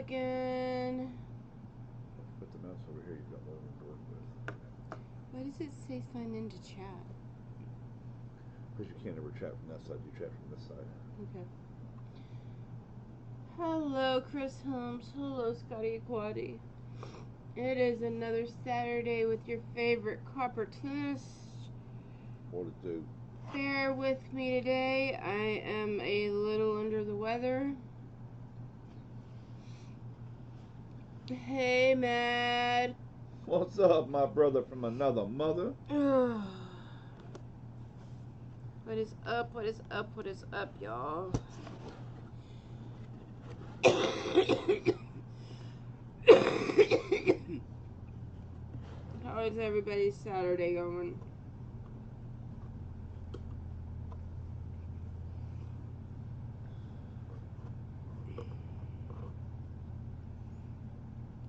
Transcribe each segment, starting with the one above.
again. Put the mouse over here. You've got more room to work with. Why does it say sign into chat? Because you can't ever chat from that side. You chat from this side. Okay. Hello, Chris Holmes. Hello, Scotty Aquati. It is another Saturday with your favorite coppertist. What to do? Bear with me today. I am a little under the weather. Hey, Mad. What's up, my brother from another mother? What is up? What is up? What is up, y'all? How is everybody's Saturday going?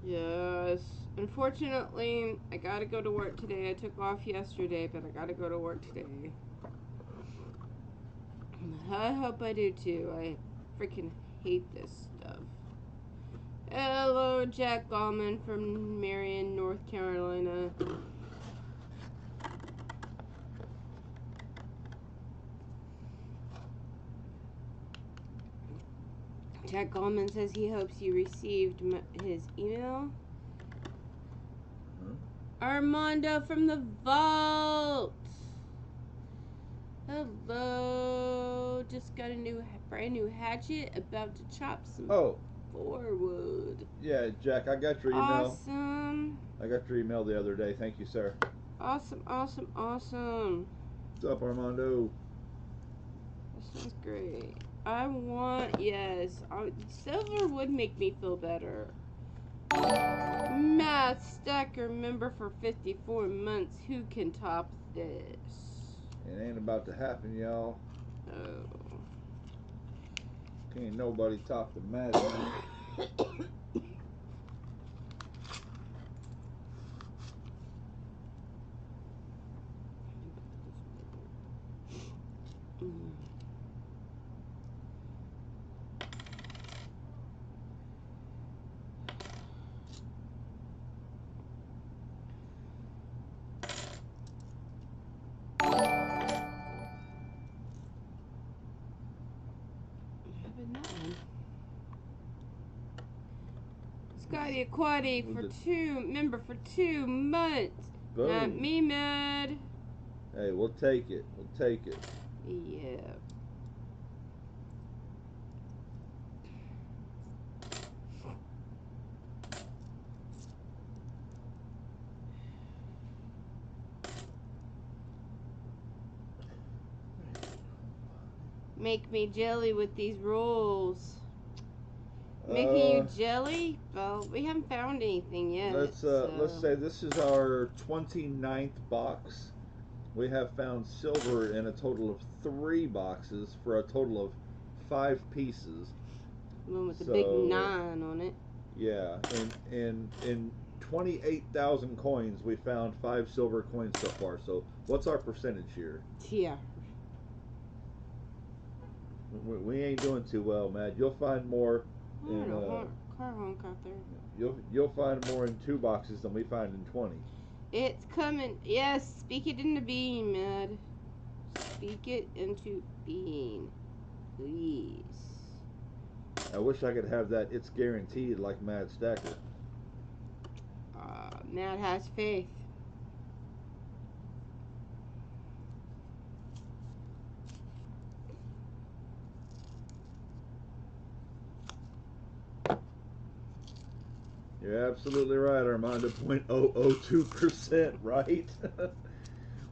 Yes. Unfortunately, I gotta go to work today. I took off yesterday, but I gotta go to work today. I hope I do too. I freaking hate this stuff. Hello, Jack Gallman from Marion, North Carolina. Jack Gallman says he hopes you received his email. Armando from the vault. Hello. Just got a brand new hatchet. About to chop some wood. Yeah, Jack, I got your email. Awesome. I got your email the other day. Thank you, sir. Awesome, awesome, awesome. What's up, Armando? That sounds great. Silver would make me feel better. Matt Stacker, member for 54 months. Who can top this? It ain't about to happen, y'all. Oh. Can't nobody top the magic. Scotty Aquati member for 2 months. Boom. Not me, Mad. Hey, we'll take it. We'll take it. Yeah. Make me jelly with these rolls. Making you jelly? Well, we haven't found anything yet. Let's say this is our 29th box. We have found silver in a total of 3 boxes for a total of 5 pieces. One with a big 9 on it. Yeah, in 28,000 coins, we found 5 silver coins so far. So what's our percentage here? Yeah. We ain't doing too well, Matt. You'll find more. Car honk out there. You'll find more in 2 boxes than we find in 20. It's coming. Yes, speak it into being, Mad. Speak it into being, please. I wish I could have that. It's guaranteed like Mad Stacker. Mad has faith. You're absolutely right, Armando. 0.002%, right?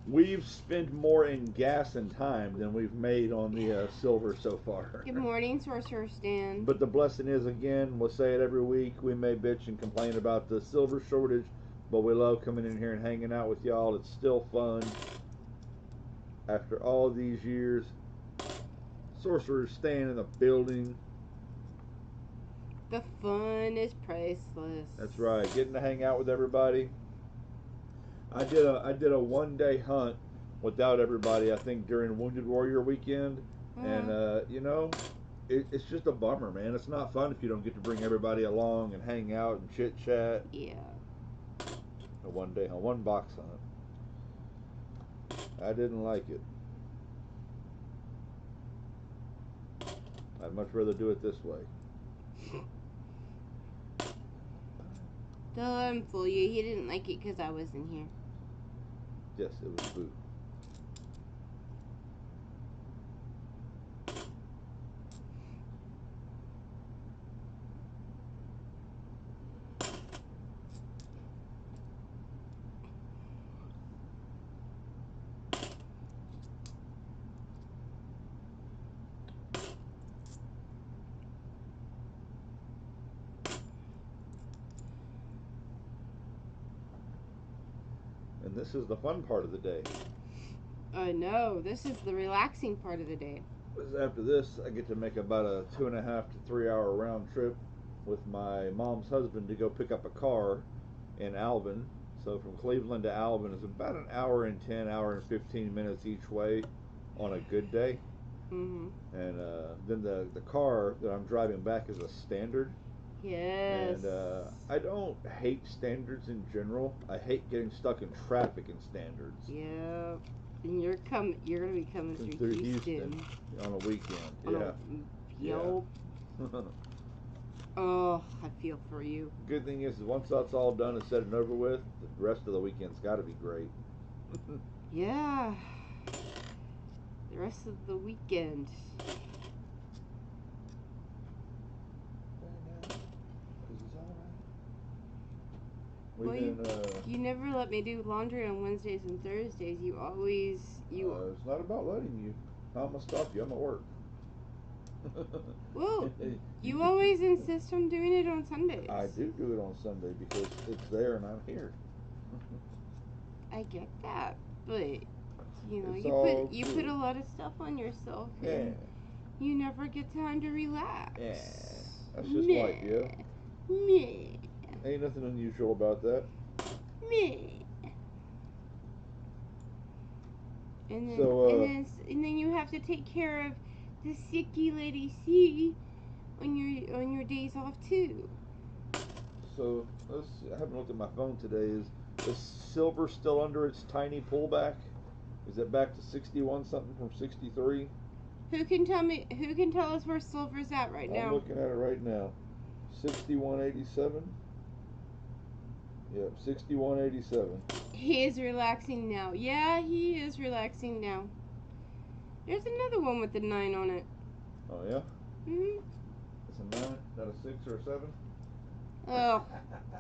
We've spent more in gas and time than we've made on the silver so far. Good morning, Sorcerer Stan. But the blessing is, again, we'll say it every week, we may bitch and complain about the silver shortage, but we love coming in here and hanging out with y'all. It's still fun. After all these years, Sorcerer Stan in the building. The fun is priceless. That's right. Getting to hang out with everybody. I did a 1-day hunt without everybody, I think, during Wounded Warrior weekend. And, you know, it's just a bummer, man. It's not fun if you don't get to bring everybody along and hang out and chit chat. Yeah. One day on one box hunt, I didn't like it. I'd much rather do it this way. Don't let him fool you. He didn't like it because I wasn't here. Yes, it was boo. And this is the fun part of the day. I know. This is the relaxing part of the day. Because after this, I get to make about a 2.5 to 3 hour round trip with my mom's husband to go pick up a car in Alvin. So from Cleveland to Alvin is about an hour and 10, hour and 15 minutes each way on a good day. Mm-hmm. And then the car that I'm driving back is a standard. Yes. And I don't hate standards in general. I hate getting stuck in traffic in standards. Yeah. And you're gonna be coming Through Houston on a weekend. Yeah. Oh, I feel for you. Good thing is once that's all done and said and over with, the rest of the weekend's got to be great. Yeah. The rest of the weekend. You never let me do laundry on Wednesdays and Thursdays. You always It's not about letting you. I'm gonna stop you. I'm at work. Well, you always insist on doing it on Sundays. I do it on Sunday because it's there and I'm here. I get that, but you know, It's you put a lot of stuff on yourself, and you never get time to relax. Yeah, that's just life, yeah. Meh. Ain't nothing unusual about that. Meh. And then, and then you have to take care of the sicky lady C on your days off too. So I haven't looked at my phone today. Is silver still under its tiny pullback? Is it back to 61 something from 63? Who can tell me? Who can tell us where silver's at right now? I'm looking at it right now. 61.87. Yep, 61.87. He is relaxing now. Yeah, he is relaxing now. There's another one with the 9 on it. Oh yeah. Hmm. It's a 9. Is that a 6 or a 7? Oh,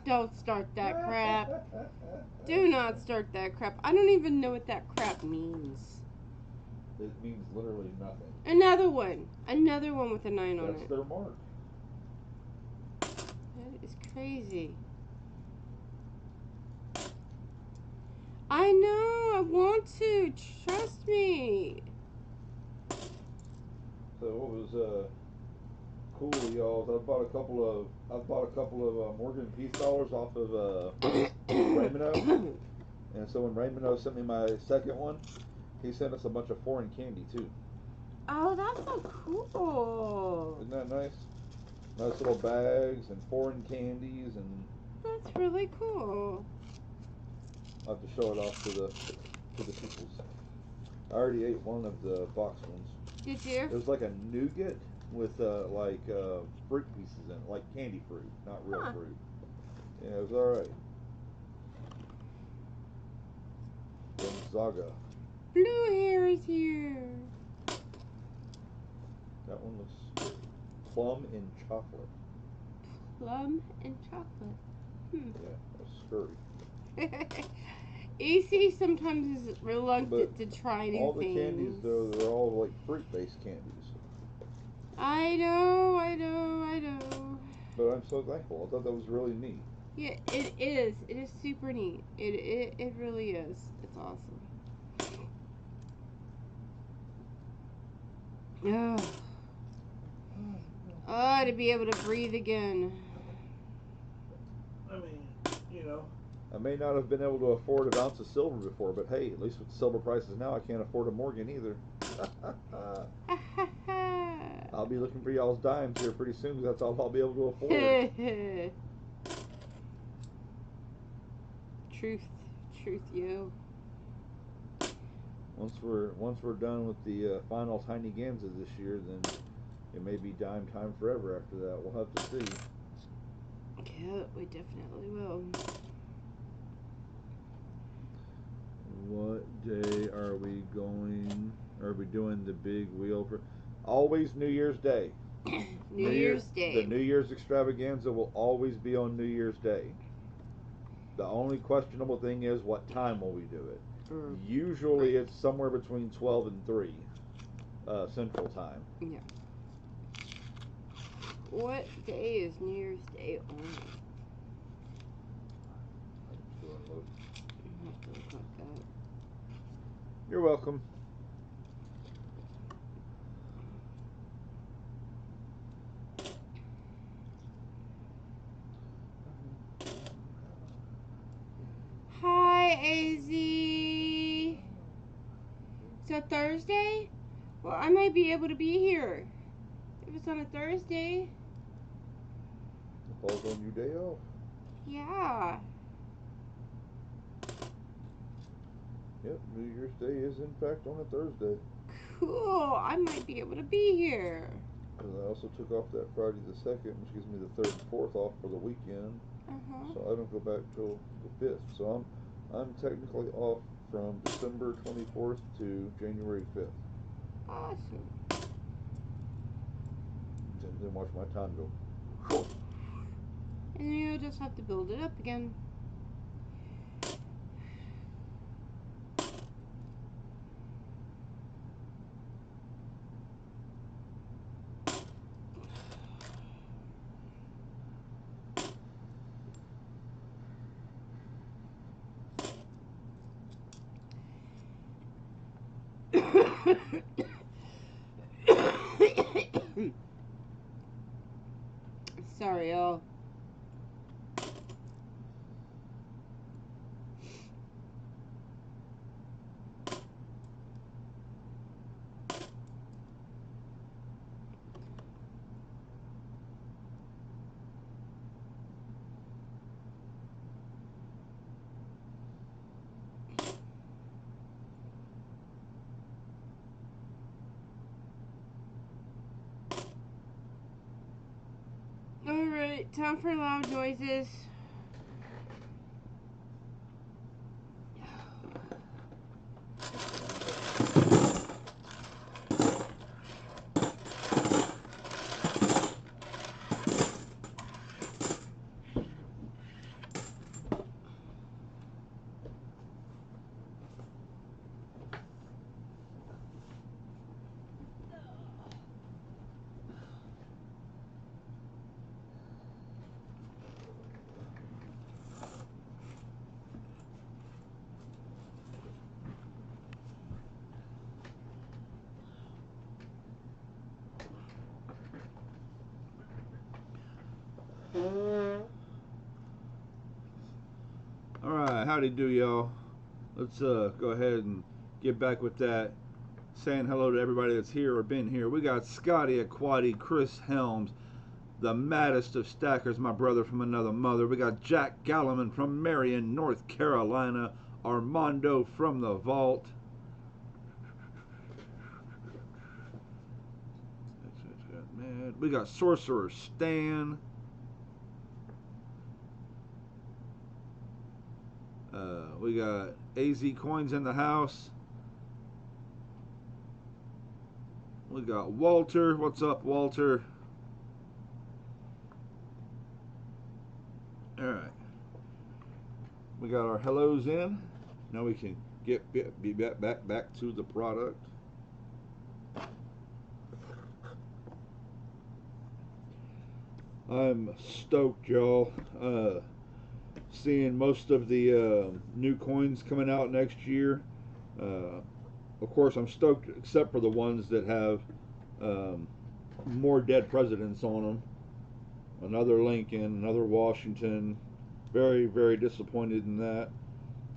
don't start that crap. Do not start that crap. I don't even know what that crap means. It means literally nothing. Another one. Another one with a 9 on it. That's their mark. That is crazy. I know. I want to. Trust me. So what was cool, y'all? I bought a couple of Morgan Peace dollars off of Raymond. And so when Raymond sent me my second one, he sent us a bunch of foreign candy too. Oh, that's so cool. Isn't that nice? Nice little bags and foreign candies, and That's really cool. I'll have to show it off to the peoples. I already ate one of the box ones. Did you? It was like a nougat with fruit pieces in it, like candy fruit, not real fruit. Yeah, it was alright. Gonzaga. Blue hair is here. That one looks plum and chocolate. Plum and chocolate. Yeah, that's scurry. AC sometimes is reluctant to try new all the things. candies, though, they're all like fruit-based candies. I know. But I'm so thankful. I thought that was really neat. Yeah, it is. It is super neat. It really is. It's awesome. Oh, to be able to breathe again. I mean, I may not have been able to afford an ounce of silver before, but hey, at least with the silver prices now, I can't afford a Morgan either. I'll be looking for y'all's dimes here pretty soon, because that's all I'll be able to afford. Truth, you. Once we're done with the final tiny Gamses this year, then it may be dime time forever after that. We'll have to see. Yeah, we definitely will. What day are we doing the big wheel for? Always New Year's Day. New Year's Day. The New Year's extravaganza will always be on New Year's Day. The only questionable thing is, what time will we do it? Usually it's somewhere between 12 and 3 Central Time. Yeah. What day is New Year's Day on? I have to look like that. You're welcome. Hi, AZ. So Thursday? Well, I might be able to be here. If it's on a Thursday. It falls on your day off. Yeah. Yep, New Year's Day is in fact on a Thursday. Cool. I might be able to be here. Because I also took off that Friday the 2nd, which gives me the 3rd and 4th off for the weekend. So I don't go back till the 5th. So I'm technically off from December 24th to January 5th. Awesome. Then watch my time go. And you just have to build it up again. Sorry, y'all. Alright, time for loud noises. Alright, howdy do, y'all. Let's go ahead and get back with that. Saying hello to everybody that's here or been here. We got Scotty Aquati, Chris Helms, the maddest of stackers, my brother from another mother. We got Jack Galliman from Marion, North Carolina. Armando from the Vault. We got Sorcerer Stan. We got AZ Coins in the house. We got Walter. What's up, Walter? Alright. We got our hellos in. Now we can be back to the product. I'm stoked, y'all. Seeing most of the new coins coming out next year. Of course, I'm stoked, except for the ones that have more dead presidents on them. Another Lincoln, another Washington. Very, very disappointed in that.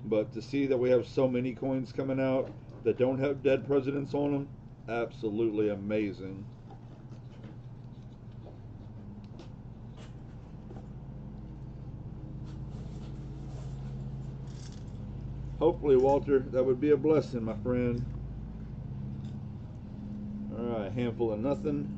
But to see that we have so many coins coming out that don't have dead presidents on them, absolutely amazing. Hopefully, Walter, that would be a blessing, my friend. Alright, handful of nothing.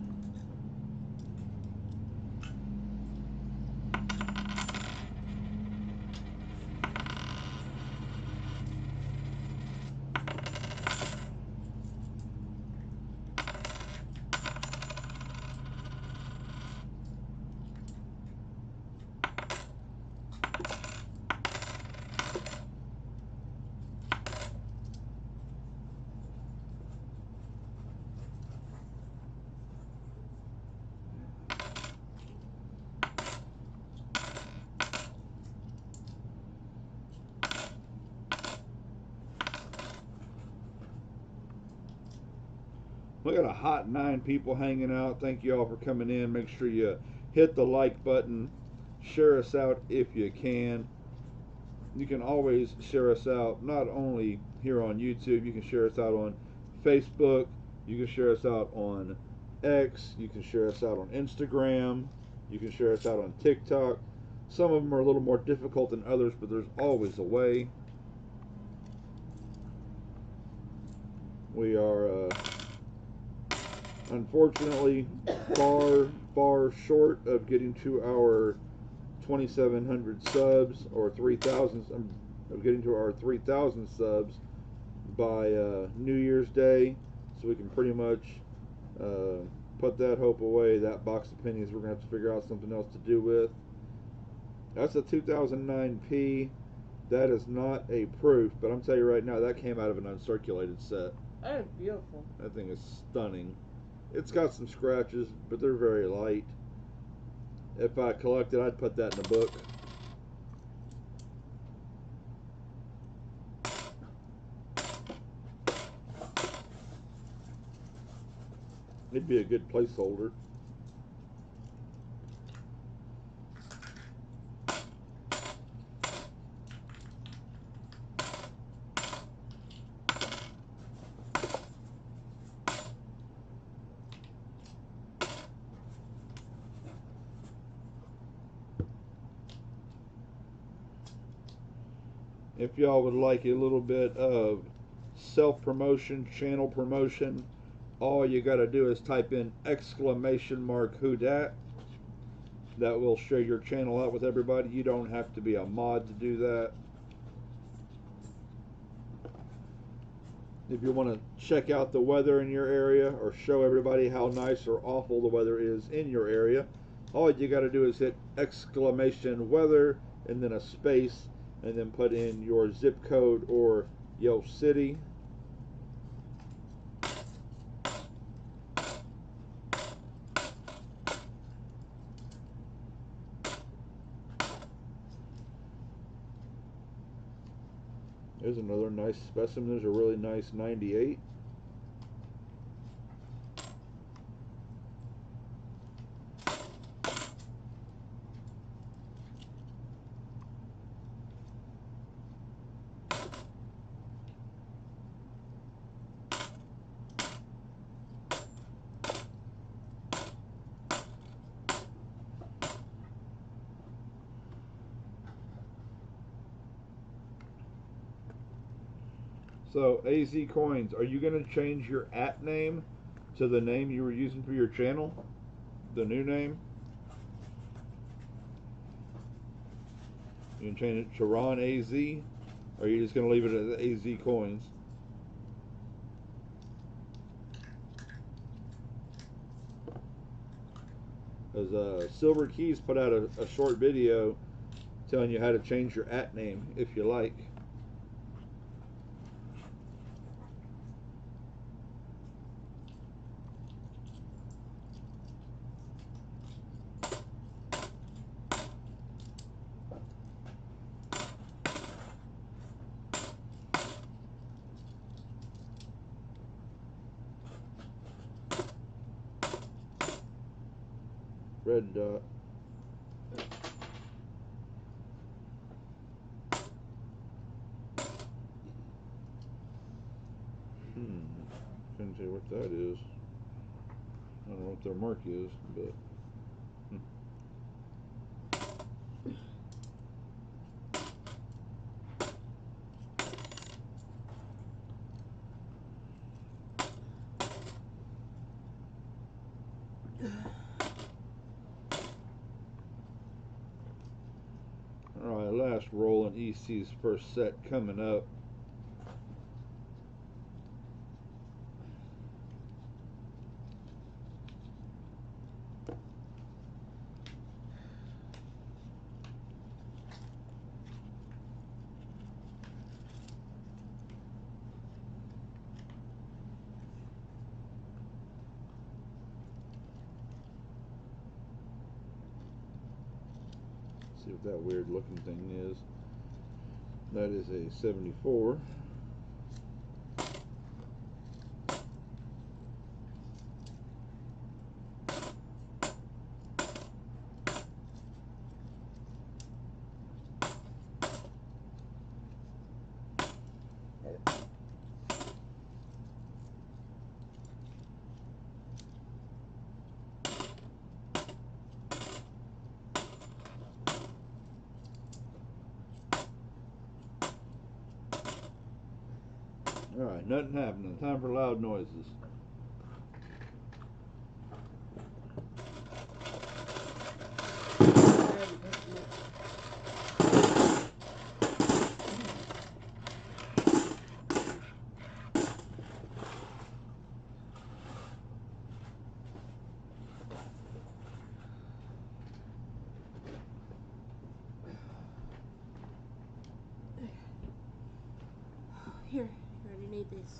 We got a hot 9 people hanging out. Thank you all for coming in. Make sure you hit the like button. Share us out if you can. You can always share us out not only here on YouTube, you can share us out on Facebook, you can share us out on X, you can share us out on Instagram, you can share us out on TikTok. Some of them are a little more difficult than others, but there's always a way. We are unfortunately far short of getting to our 2,700 subs, or 3,000, of getting to our 3,000 subs by New Year's Day, so we can pretty much put that hope away. That box of pennies we're going to have to figure out something else to do with. That's a 2009P. That is not a proof, but I'm telling you right now, that came out of an uncirculated set. That is beautiful. That thing is stunning. It's got some scratches, but they're very light. If I collected, I'd put that in a book. It'd be a good placeholder. If y'all would like a little bit of self-promotion, channel promotion, all you got to do is type in !who dat. That will share your channel out with everybody. You don't have to be a mod to do that. If you want to check out the weather in your area, or show everybody how nice or awful the weather is in your area, all you got to do is hit !weather and then a space, and then put in your zip code or your city. There's another nice specimen. There's a really nice 98. So, AZ Coins, are you going to change your @name to the name you were using for your channel? The new name? You can change it to Ron AZ, or are you just going to leave it at AZ Coins? Because Silver Keys put out a short video telling you how to change your @name if you like. Red dot. Couldn't tell you what that is. I don't know what their mark is, but last roll in EC's first set coming up. See what that weird looking thing is. That is a 74. Alright, nothing happening. Time for loud noises. Here, you already need this.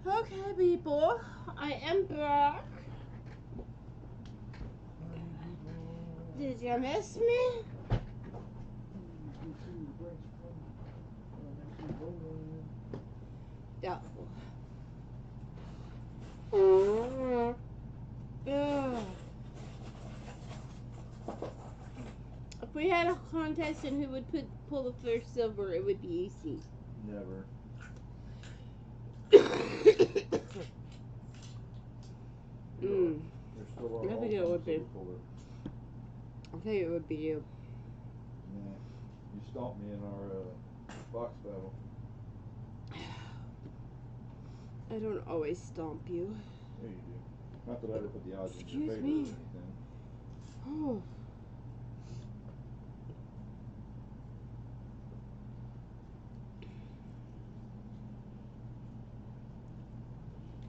Okay, people, I am back. Did you miss me? Doubtful. If we had a contest and who would pull the first silver, it would be EC. Never. I think it would be. I think it would be you. Yeah. You stomped me in our box battle. I don't always stomp you. Yeah, you do. Not that I ever put the odds in your favor or me. anything. Oh.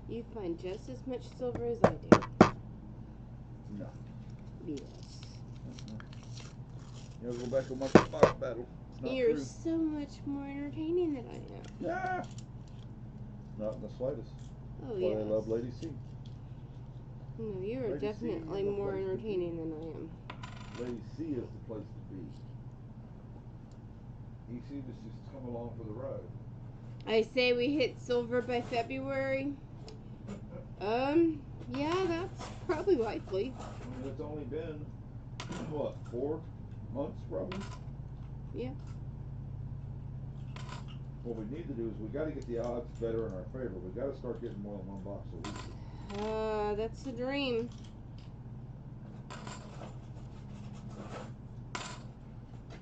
You find just as much silver as I do. No. Yes. You gotta go back and watch the box battle. It's not You're true. so much more entertaining than I am. Yeah. Not in the slightest. Oh, That's yes. why I love Lady C. No, you are Lady C definitely is the more place to entertaining be. than I am. Lady C is the place to be. EC just come along for the ride. I say we hit silver by February. Yeah, that's probably likely. I mean, it's only been, what, 4 months probably? Yeah. What we need to do is we got to get the odds better in our favor. We got to start getting more than one box a week. That's the dream.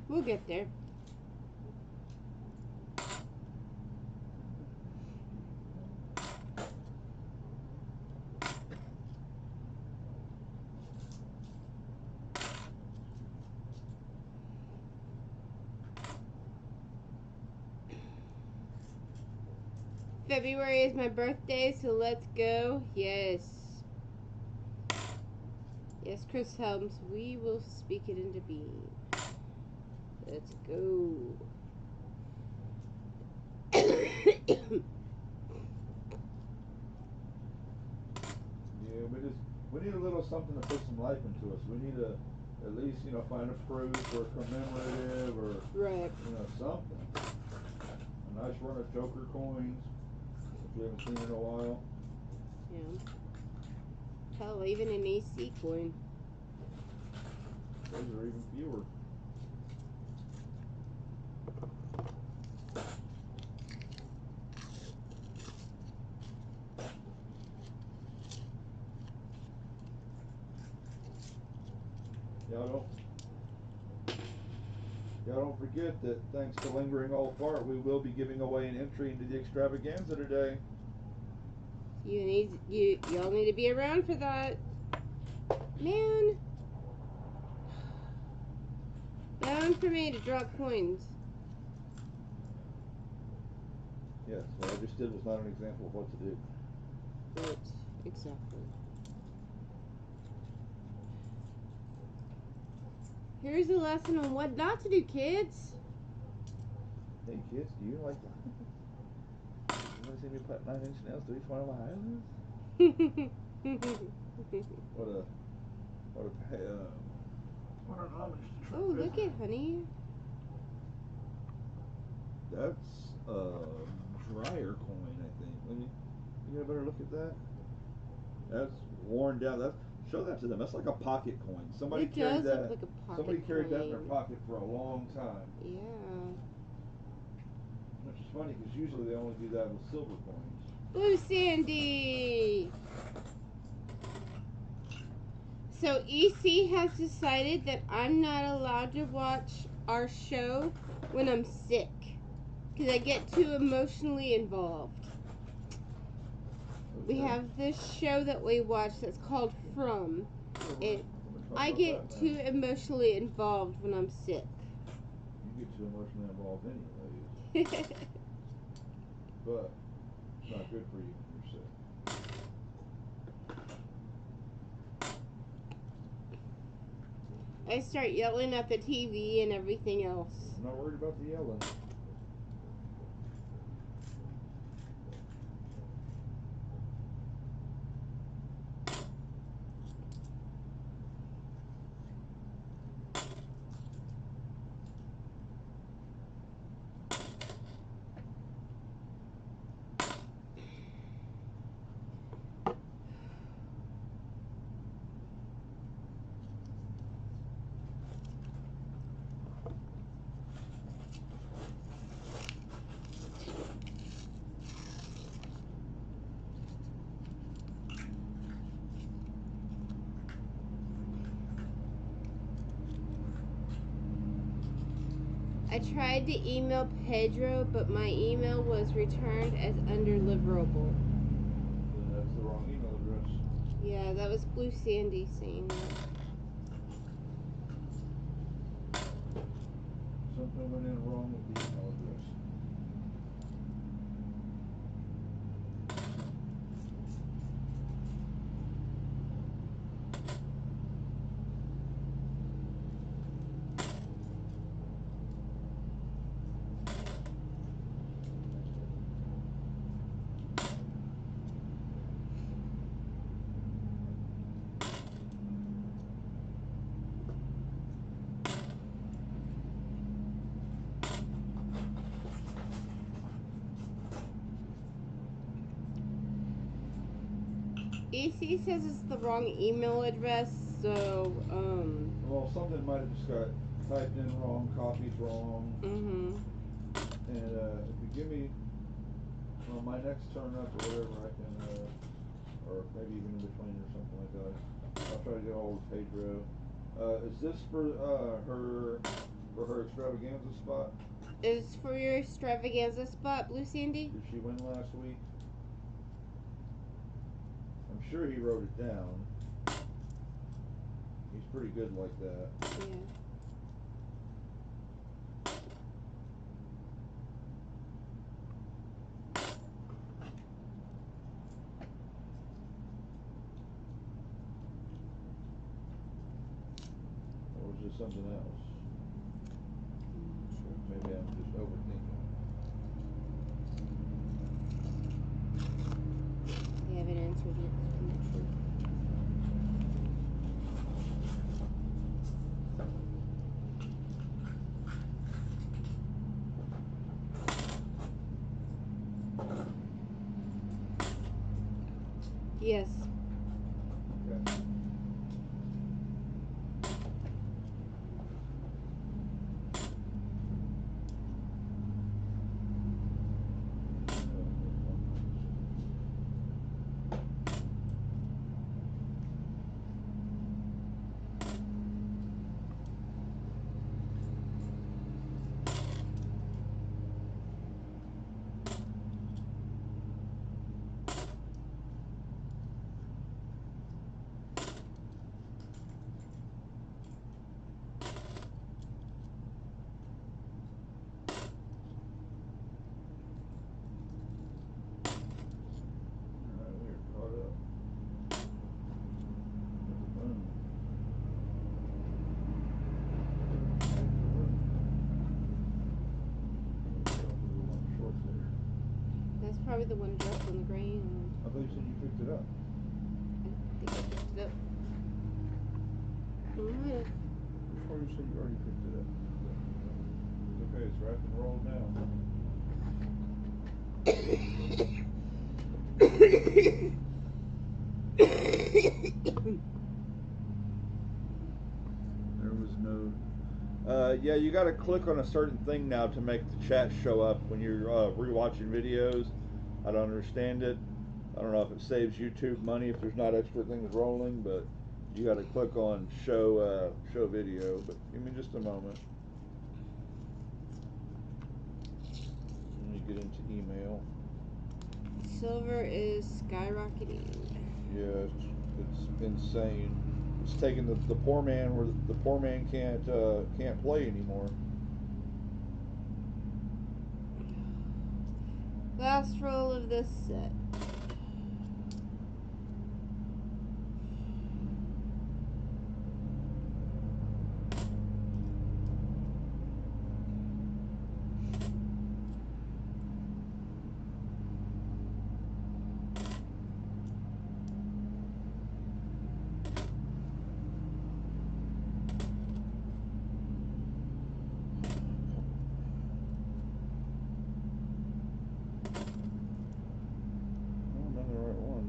We'll get there. February is my birthday, so let's go. Yes. Yes, Chris Helms, we will speak it into being. Let's go. Yeah, we need a little something to put some life into us. We need to at least, find a proof or commemorative or Right. Something. A nice run of Joker coins, which we haven't seen in a while. Yeah. Hell, even an EC coin. Those are even fewer. Y'all don't forget that thanks to Lingering Old Fart, we will be giving away an entry into the extravaganza today. Y'all need to be around for that. Man. Bound for me to drop coins. Yes, what I just did was not an example of what to do. Right, exactly. Here's a lesson on what not to do, kids. Hey kids, do you like you want to see me put 9-inch nails through each one of my eyelids? What an homage to Trump. Oh, look at honey. That's a dryer coin, I think. You get a better look at that? That's worn down. Show that to them. That's like a pocket coin. Somebody It carried does that. look like a pocket Somebody carried that in their coin. pocket for a long time. Yeah. Which is funny because usually they only do that with silver coins. Blue Sandy. So EC has decided that I'm not allowed to watch our show when I'm sick because I get too emotionally involved. Okay. We have this show that we watch that's called From. I get too emotionally involved when I'm sick. You get too emotionally involved anyways. But it's not good for you when you're sick. I start yelling at the TV and everything else. I'm not worried about the yelling. I tried to email Pedro, but my email was returned as undeliverable. That's the wrong email address. Yeah, that was Blue Sandy saying that. Something went in wrong with the email address. EC says it's the wrong email address, so, Well, something might have just got typed in wrong, copied wrong. mm-hmm. And if you give me my next turn up or whatever, I can, or maybe even in between or something like that, I'll try to get hold of Pedro. Is this for her extravaganza spot? Is for your extravaganza spot, Blue Sandy? Did she win last week? I'm sure he wrote it down. He's pretty good like that. Yeah. Or was it something else? Maybe I'm just overthinking. They haven't answered yet. I'm not sure. Yes. Okay. probably the one dropped on the ground. I thought you said you picked it up. I think I picked it up. Alright. Before you said you already picked it up. It's okay, it's wrapped and rolled now. There was no. Yeah, you got to click on a certain thing now to make the chat show up when you're rewatching videos. I don't understand it. I don't know if it saves YouTube money if there's not extra things rolling, but you got to click on show video. But give me just a moment. Let me get into email. Silver is skyrocketing. Yeah, it's insane. It's taking the poor man where the poor man can't play anymore. Last roll of this set.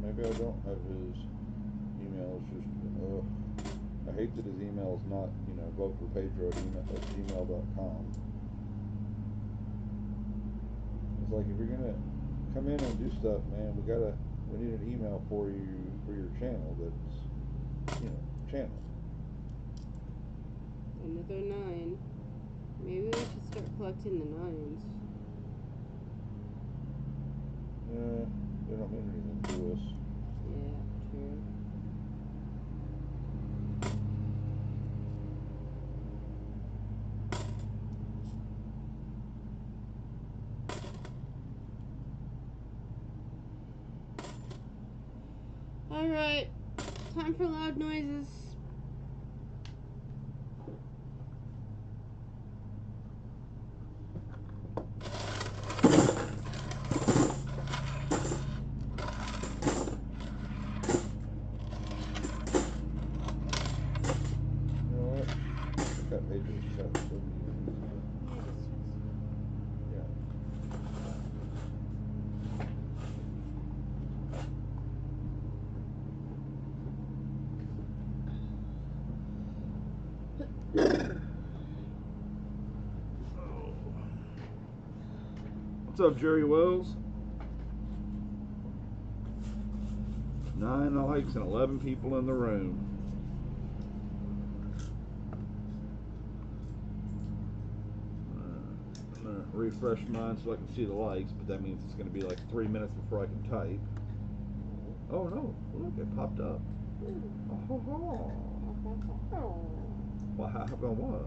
Maybe I don't have his email. It's just, I hate that his email is not, vote for Pedro at gmail.com. It's like, if you're going to come in and do stuff, man, we need an email for you, for your channel that's, channel. Another 9. Maybe we should start collecting the 9s. Yeah, they don't mean anything to us. Yeah, true. Alright, time for loud noises. What's up, Jerry Wells? 9 likes and 11 people in the room. I'm gonna refresh mine so I can see the likes, but that means it's gonna be like 3 minutes before I can type. Oh no! Look, it popped up. Oh, what happened was.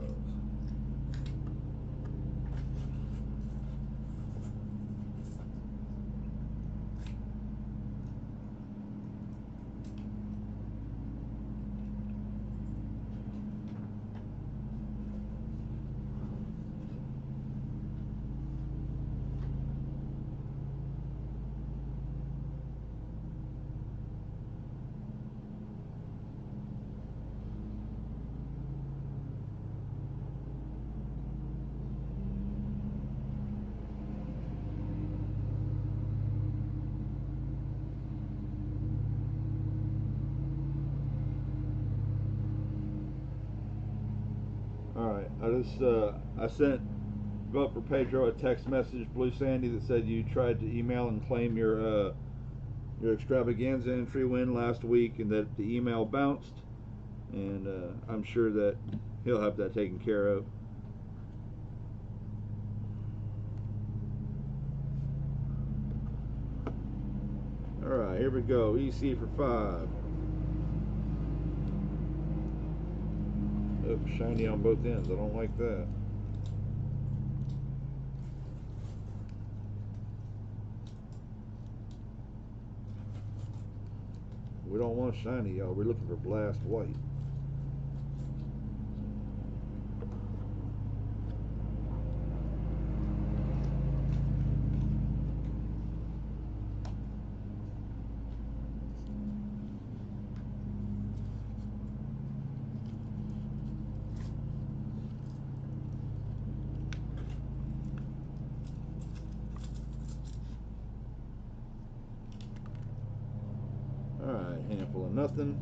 Alright, I sent Vote for Pedro a text message, Blue Sandy, that said you tried to email and claim your extravaganza entry win last week and that the email bounced, and I'm sure that he'll have that taken care of. Alright, here we go. EC for 5. Oh, shiny on both ends. I don't like that. We don't want shiny, y'all. We're looking for blast white. Alright, handful of nothing.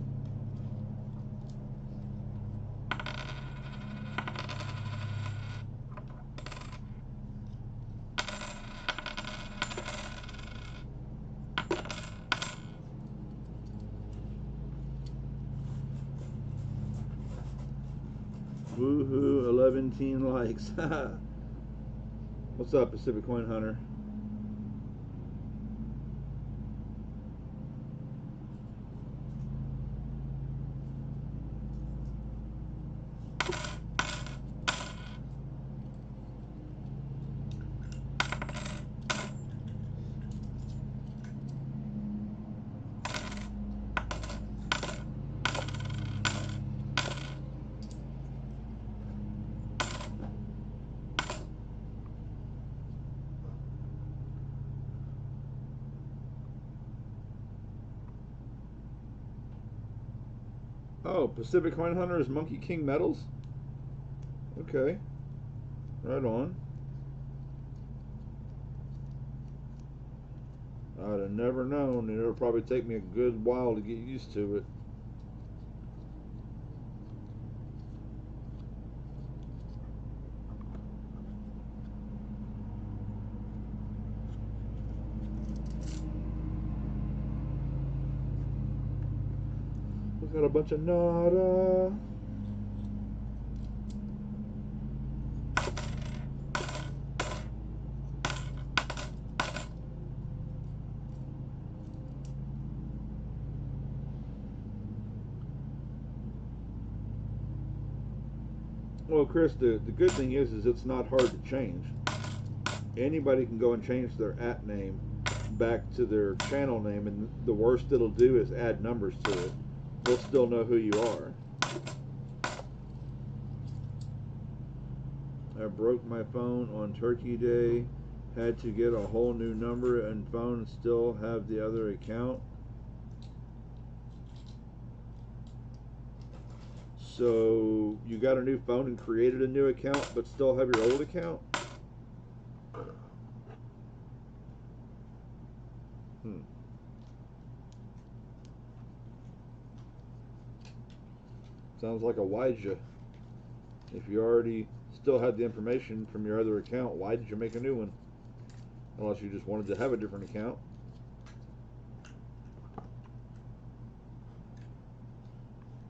Woohoo, 11 likes. What's up, Pacific Coin Hunter? Oh, Pacific Coin Hunter is Monkey King Metals? Okay. Right on. I'd have never known. It'll probably take me a good while to get used to it. We got a bunch of nada. Well, Chris, the good thing is it's not hard to change. Anybody can go and change their name back to their channel name, and the worst it'll do is add numbers to it. They'll still know who you are. I broke my phone on Turkey Day. Had to get a whole new number and phone, still have the other account. So you got a new phone and created a new account but still have your old account? Sounds like a why'd. If you already still had the information from your other account, why did you make a new one? Unless you just wanted to have a different account.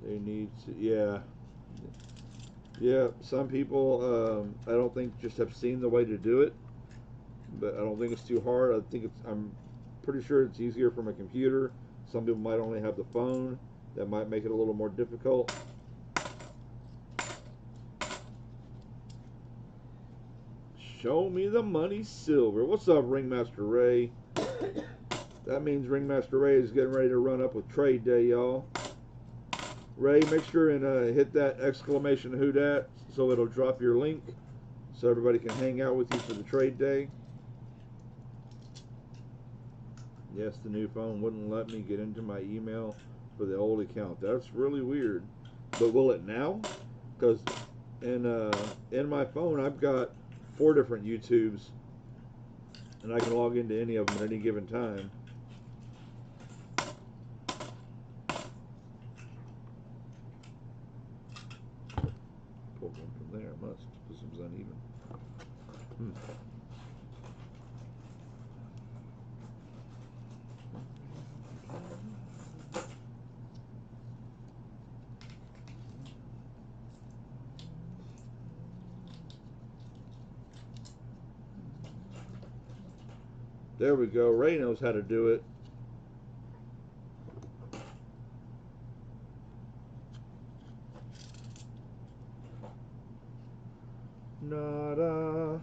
They need to, yeah. Some people, I don't think, just have seen the way to do it, but I don't think it's too hard. I'm pretty sure it's easier from a computer. Some people might only have the phone. That might make it a little more difficult. Show me the money, silver. What's up, Ringmaster Ray? That means Ringmaster Ray is getting ready to run up with trade day, y'all. Ray, make sure and hit that exclamation who dat so it'll drop your link so everybody can hang out with you for the trade day. Yes, the new phone wouldn't let me get into my email for the old account. That's really weird. But will it now? Because in my phone I've got 4 different YouTubes, and I can log into any of them at any given time. Pulled one from there, must, because it was uneven. There we go. Ray knows how to do it. Nada.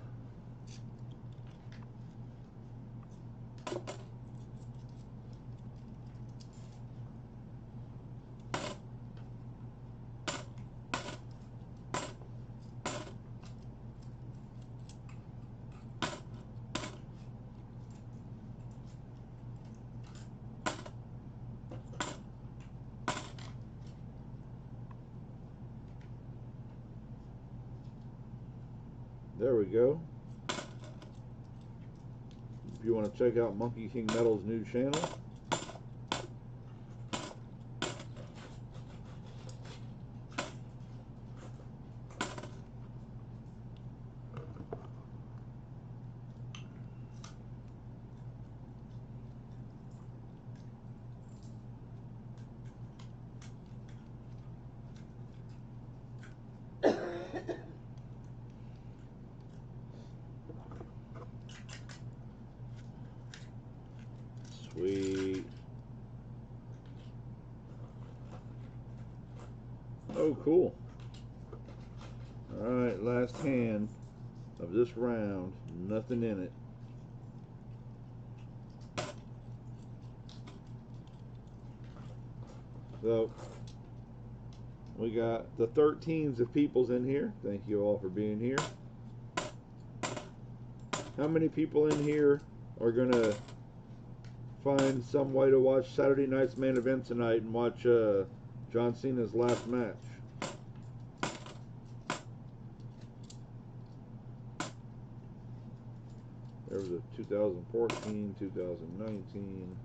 There we go. If you want to check out Monkey King Metal's new channel, Sweet. Oh, cool. Alright, last hand of this round. Nothing in it. So, we got the 13s of peoples in here. Thank you all for being here. How many people in here are going to find some way to watch Saturday night's main event tonight and watch John Cena's last match? There was a 2014, 2019.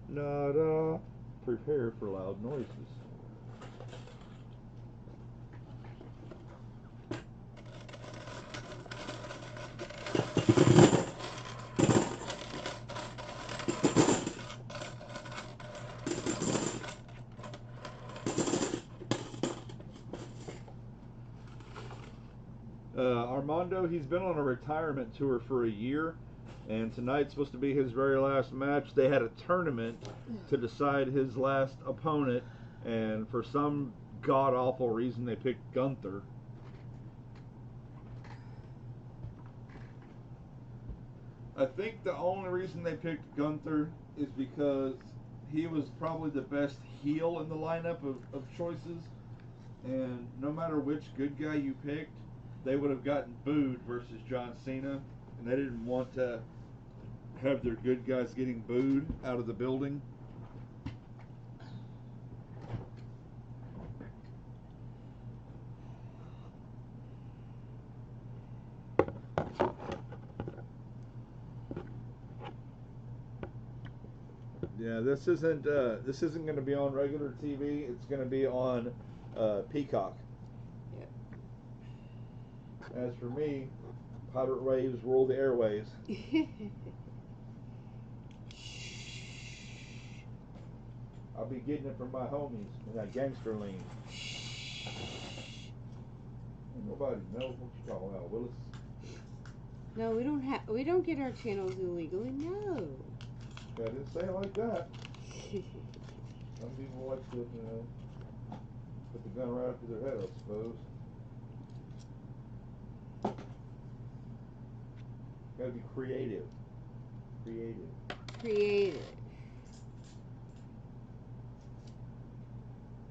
Nada. Prepare for loud noises. Armando, he's been on a retirement tour for a year, and tonight's supposed to be his very last match. They had a tournament to decide his last opponent, and for some god-awful reason they picked Gunther. I think the only reason they picked Gunther is because he was probably the best heel in the lineup of choices, and no matter which good guy you picked, they would have gotten booed versus John Cena, and they didn't want to have their good guys getting booed out of the building. Yeah, this isn't going to be on regular TV. It's going to be on Peacock. Yep. As for me, pirate waves rule the airways. I'll be getting it from my homies in that gangster lean. Nobody knows what you're talking about, Willis. No, we don't get our channels illegally. No. I didn't say it like that. Some people like to, put the gun right up to their head, I suppose. Gotta be creative. Creative.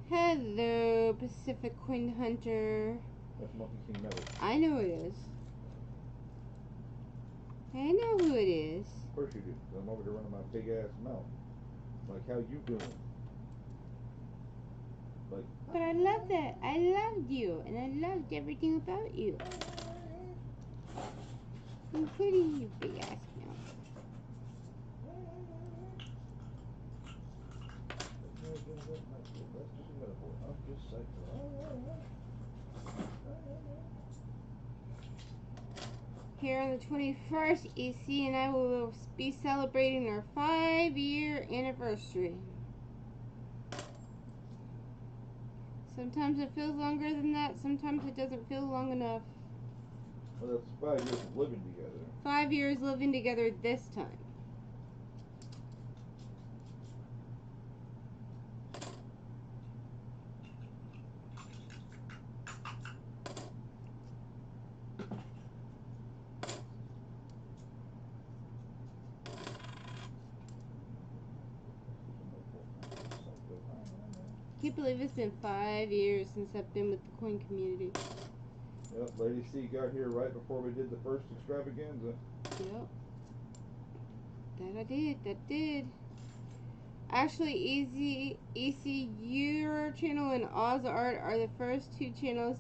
Hello, Pacific Queen Hunter. That's Monkey King Metal. I know it is. I know who it is. Of course you do. 'Cause I'm over here running my big ass mouth. Like, how you doing? Like. But I love that. I loved you, and I loved everything about you, including you, big ass mouth. I'm just saying. Here on the 21st, EC and I will be celebrating our 5-year anniversary. Sometimes it feels longer than that. Sometimes it doesn't feel long enough. Well, that's 5 years of living together. 5 years living together this time. I can't believe it's been 5 years since I've been with the coin community. Yep, Lady C got here right before we did the first extravaganza. Yep. That I did. Actually, EC, your channel and Oz Art are the first 2 channels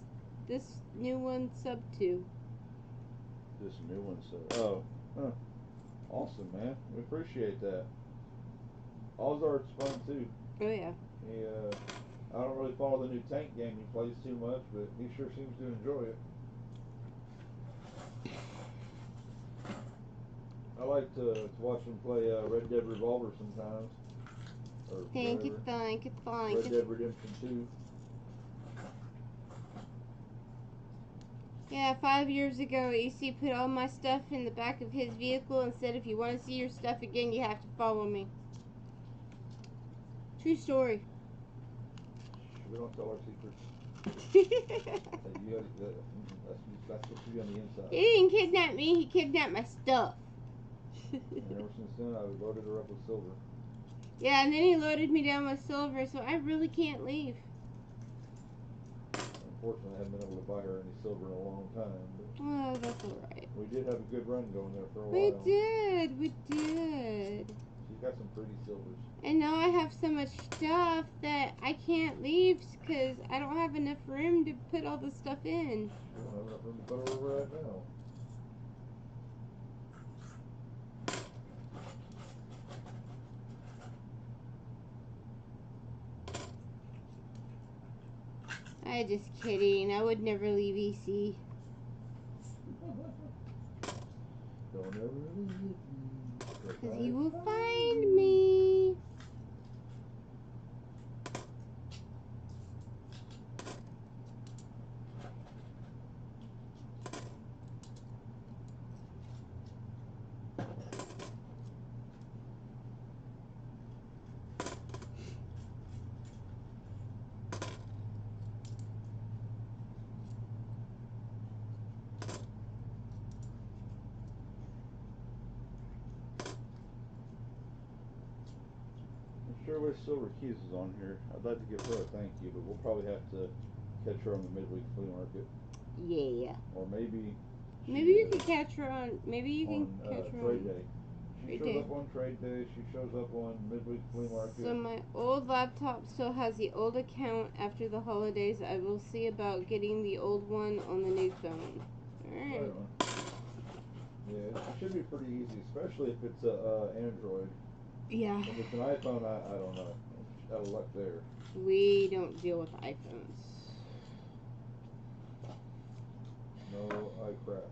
this new one sub to. This new one, so. Oh. Huh. Awesome, man. We appreciate that. Ozark's fun, too. Oh, yeah. He, I don't really follow the new tank game he plays too much, but he sure seems to enjoy it. I like to watch him play Red Dead Revolver sometimes. Or Thank you. Red Dead Redemption 2. Yeah, 5 years ago, AC put all my stuff in the back of his vehicle and said, if you want to see your stuff again, you have to follow me. True story. We don't tell our secrets. That's what you do on the inside. He didn't kidnap me, he kidnapped my stuff. And ever since then, I loaded her up with silver. Yeah, and then he loaded me down with silver, so I really can't leave. Unfortunately, I haven't been able to buy her any silver in a long time. But Oh, that's alright. we did have a good run going there for a We while. did, we did. She's got some pretty silvers. And now I have so much stuff that I can't leave because I don't have enough room to put all the stuff in. We don't have enough room to put her over right now. I'm just kidding. I would never leave EC. Don't ever leave me. Because he will find me. Sure wish Silver Keys was on here. I'd like to give her a thank you, but we'll probably have to catch her on the midweek flea market. Yeah. Or maybe you could catch her on. Maybe you can catch her trade on day. She trade shows day. up on trade day. She shows up on midweek flea market. So my old laptop still has the old account after the holidays. I will see about getting the old one on the new phone. Alright. Right on. Yeah, it should be pretty easy, especially if it's a Android. Yeah. If it's an iPhone, I don't know. Out of luck there. We don't deal with iPhones. No iCrap.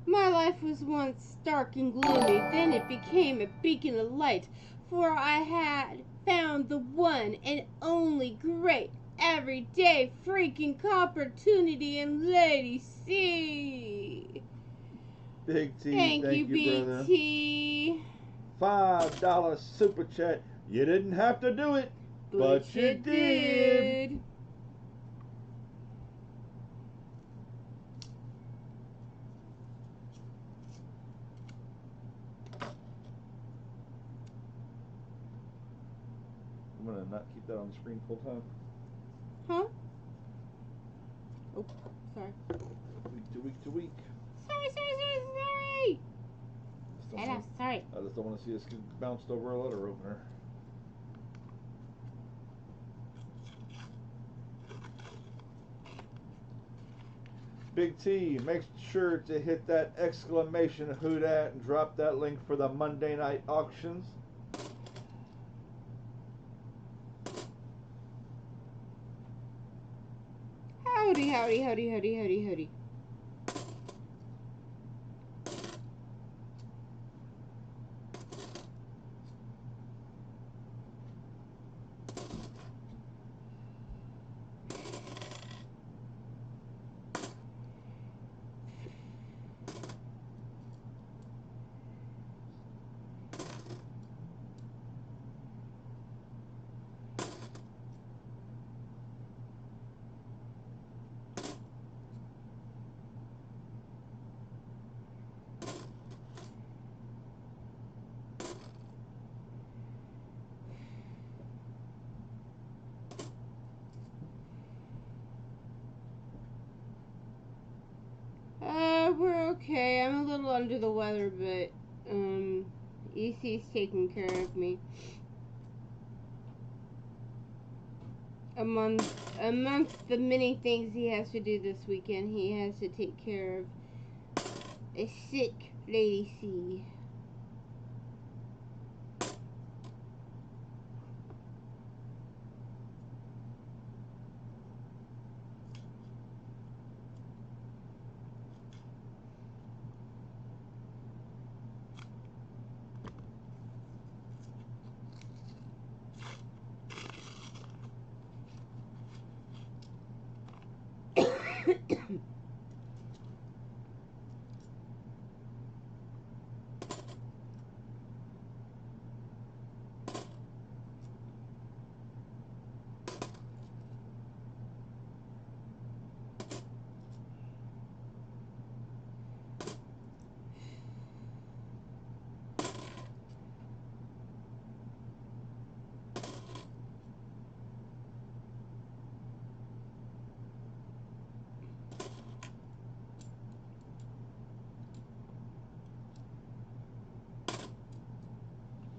My life was once dark and gloomy, then it became a beacon of light, for I had found the one and only great everyday freaking opportunity in Lady C. Big T, Thank you, brother. BT. $5 super chat. You didn't have to do it, but you did. I'm gonna not keep that on the screen full time. Huh? Oh, sorry. Week to week to week. Sorry. Sorry. I just don't want to see us get bounced over a letter opener. Big T, make sure to hit that exclamation who dat and drop that link for the Monday night auctions. Howdy. we're okay. I'm a little under the weather, but EC's taking care of me. Amongst the many things he has to do this weekend, he has to take care of a sick Lady C.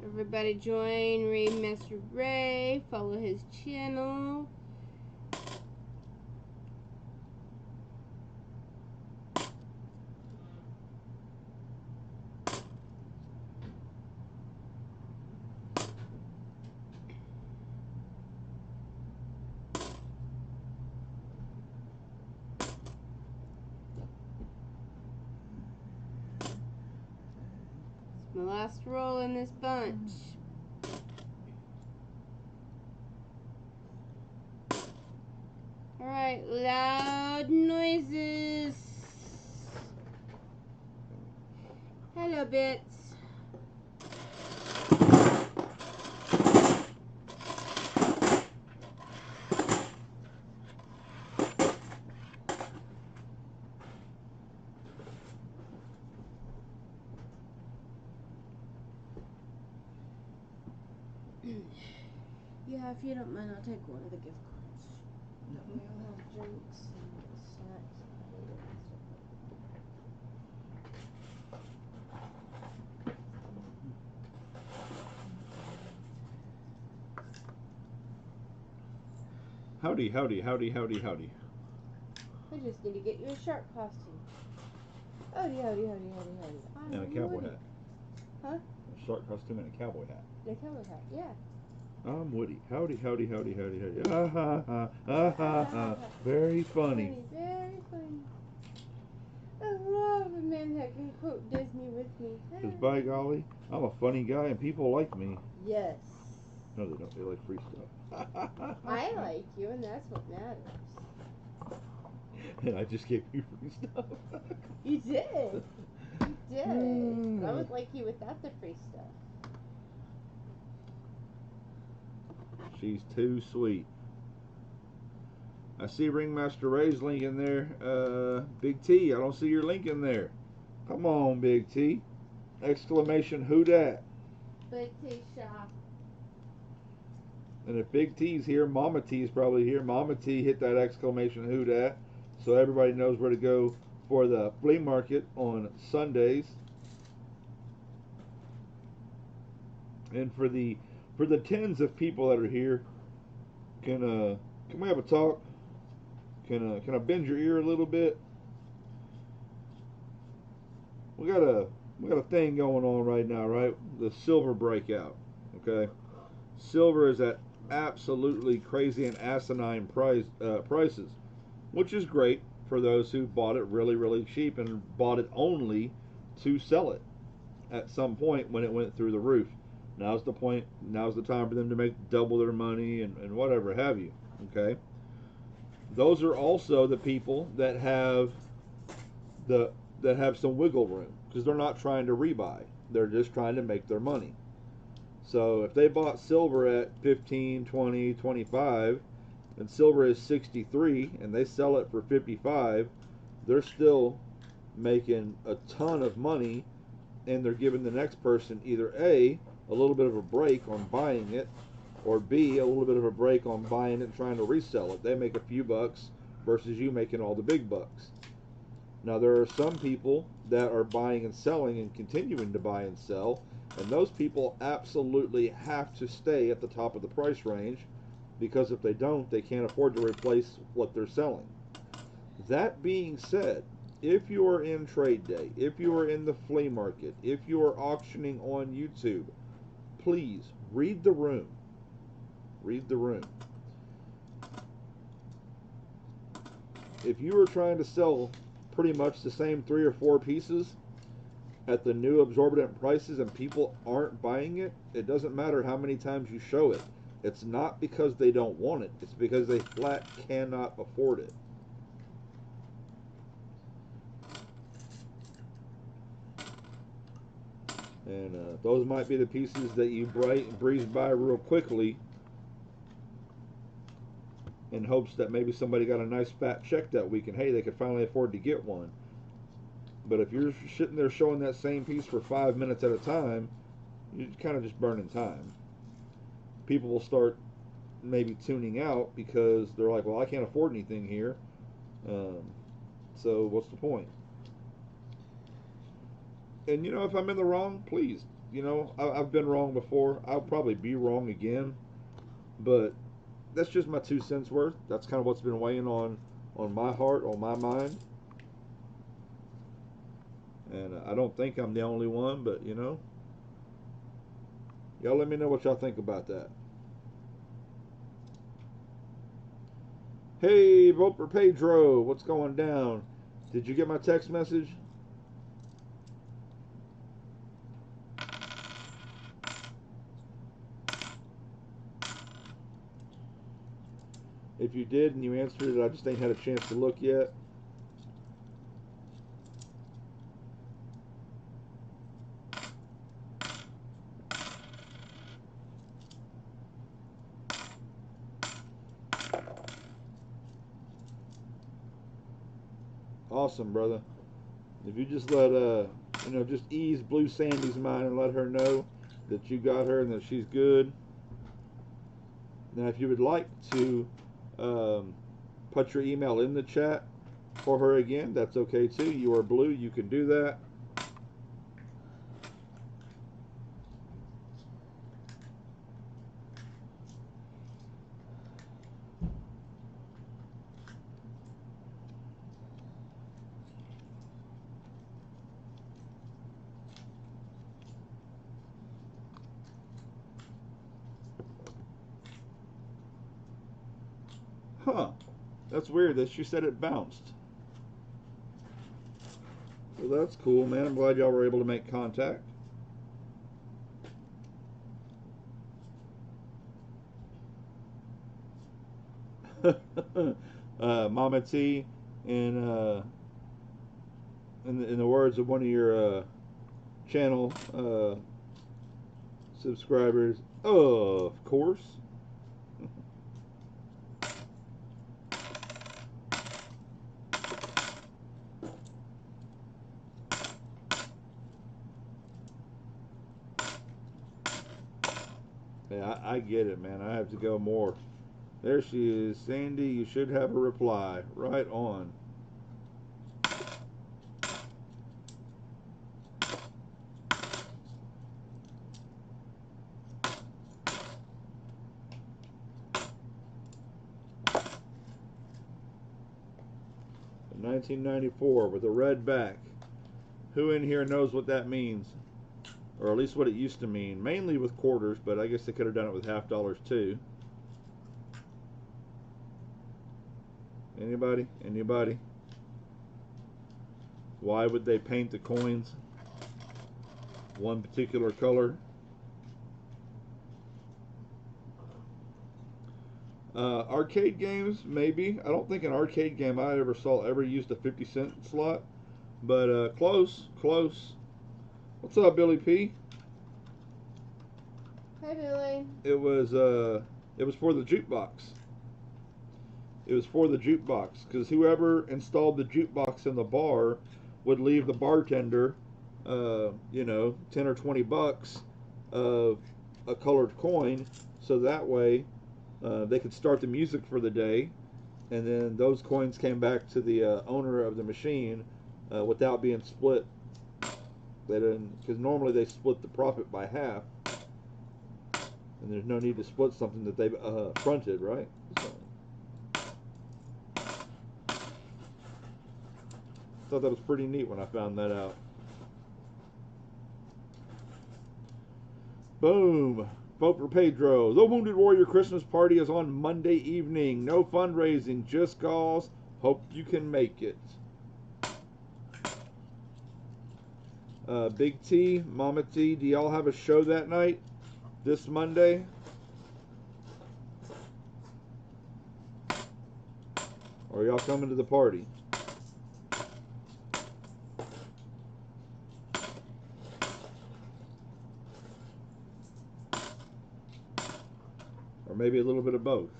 Everybody join Master Ray. Follow his channel. It's my last roll in this bunch. Alright, loud noises. Hello, Bits. Yeah, if you don't mind, I'll take one of the gift cards. That way I'll have drinks and snacks later and stuff. Howdy, howdy, howdy, howdy, howdy. I just need to get you a shark costume. Howdy, howdy, howdy, howdy, howdy. And a cowboy hat. Huh? A shark costume and a cowboy hat. And a cowboy hat, yeah. I'm Woody. Howdy, howdy, howdy, howdy, howdy. Ah ha ha, ah ha ha. Very funny. Very funny. I love a man that can quote Disney with me. Because by golly, I'm a funny guy and people like me. Yes. No, they don't. They like free stuff. I like you, and that's what matters. And I just gave you free stuff. You did. You did. I would like you without the free stuff. She's too sweet. I see Ringmaster Ray's link in there. Big T, I don't see your link in there. Come on, Big T. Exclamation, who dat? Big T shop. And if Big T's here, Mama T's probably here. Mama T, hit that exclamation, who dat? So everybody knows where to go for the flea market on Sundays. And for the tens of people that are here, can we have a talk? Can I bend your ear a little bit? We got a thing going on right now, right? The silver breakout. Okay, silver is at absolutely crazy and asinine prices, which is great for those who bought it really, really cheap and bought it only to sell it at some point when it went through the roof. Now's the point. Now's the time for them to make double their money and whatever have you. Okay. Those are also the people that have some wiggle room because they're not trying to rebuy. They're just trying to make their money. So if they bought silver at 15, 20, 25, and silver is 63, and they sell it for 55, they're still making a ton of money, and they're giving the next person either A, a little bit of a break on buying it, or B, a little bit of a break on buying it and trying to resell it. They make a few bucks versus you making all the big bucks. Now, there are some people that are buying and selling and continuing to buy and sell, and those people absolutely have to stay at the top of the price range, because if they don't, they can't afford to replace what they're selling. That being said, if you are in trade day, if you are in the flea market, if you are auctioning on YouTube, please read the room. Read the room. If you are trying to sell pretty much the same 3 or 4 pieces at the new absorbent prices and people aren't buying it, it doesn't matter how many times you show it. It's not because they don't want it. It's because they flat cannot afford it. And those might be the pieces that you breeze by real quickly in hopes that maybe somebody got a nice fat check that week and hey, they could finally afford to get one. But if you're sitting there showing that same piece for 5 minutes at a time, you're kind of just burning time. People will start maybe tuning out because they're like, well, I can't afford anything here. So what's the point? And, you know, if I'm in the wrong, please. You know, I've been wrong before. I'll probably be wrong again. But that's just my 2 cents worth. That's kind of what's been weighing on my heart, on my mind. And I don't think I'm the only one, but, you know, y'all let me know what y'all think about that. Hey, vote for Pedro. What's going down? Did you get my text message? If you did and you answered it, I just ain't had a chance to look yet. Awesome, brother. If you just let you know, just ease Blue Sandy's mind and let her know that you got her and that she's good. Now, if you would like to put your email in the chat for her again, that's okay too. You are Blue, you can do that. Huh. That's weird that she said it bounced. Well, that's cool, man. I'm glad y'all were able to make contact. Mama T, in the words of one of your channel subscribers, of course. Yeah, I get it, man. I have to go more. There she is. Sandy, you should have a reply. Right on. In 1994 with a red back. Who in here knows what that means? Or at least what it used to mean. Mainly with quarters, but I guess they could have done it with half dollars too. Anybody? Anybody? Why would they paint the coins one particular color? Arcade games, maybe. I don't think an arcade game I ever saw ever used a 50-cent slot. But close, close. What's up, Billy P? Hi, Billy. It was for the jukebox. It was for the jukebox because whoever installed the jukebox in the bar would leave the bartender, you know, 10 or 20 bucks of a colored coin, so that way they could start the music for the day, and then those coins came back to the owner of the machine without being split. They didn't, because normally they split the profit by half, and there's no need to split something that they've fronted, right? So, thought that was pretty neat when I found that out. Boom. Vote for Pedro. The Wounded Warrior Christmas party is on Monday evening. No fundraising, just GAWS. Hope you can make it. Big T, Mama T, do y'all have a show that night? This Monday? Or are y'all coming to the party? Or maybe a little bit of both.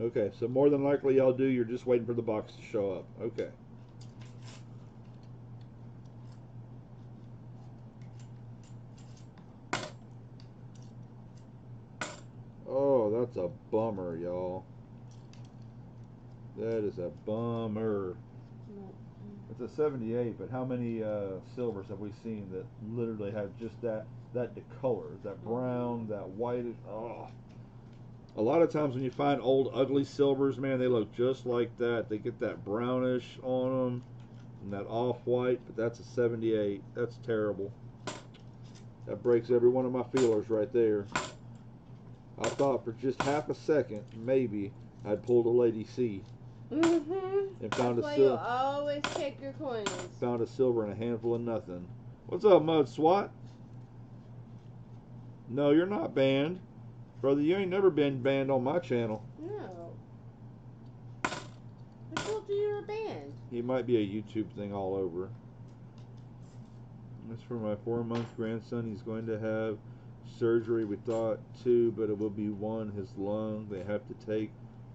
Okay, so more than likely y'all do, you're just waiting for the box to show up. Okay. Oh, that's a bummer, y'all. That is a bummer. It's a 78, but how many silvers have we seen that literally have just that color, that brown, that white? Oh. A lot of times when you find old ugly silvers, man, they look just like that. They get that brownish on them and that off-white, but that's a 78. That's terrible. That breaks every one of my feelers right there. I thought for just half a second, maybe, I'd pulled a Lady C. Mm-hmm. And found That's why you always check your coins. Found a silver and a handful of nothing. What's up, Mud SWAT? No, you're not banned. Brother, you ain't never been banned on my channel. No. I told you you were banned. He might be a YouTube thing all over. That's for my 4-month grandson. He's going to have surgery. We thought 2, but it will be 1. His lung. They have to take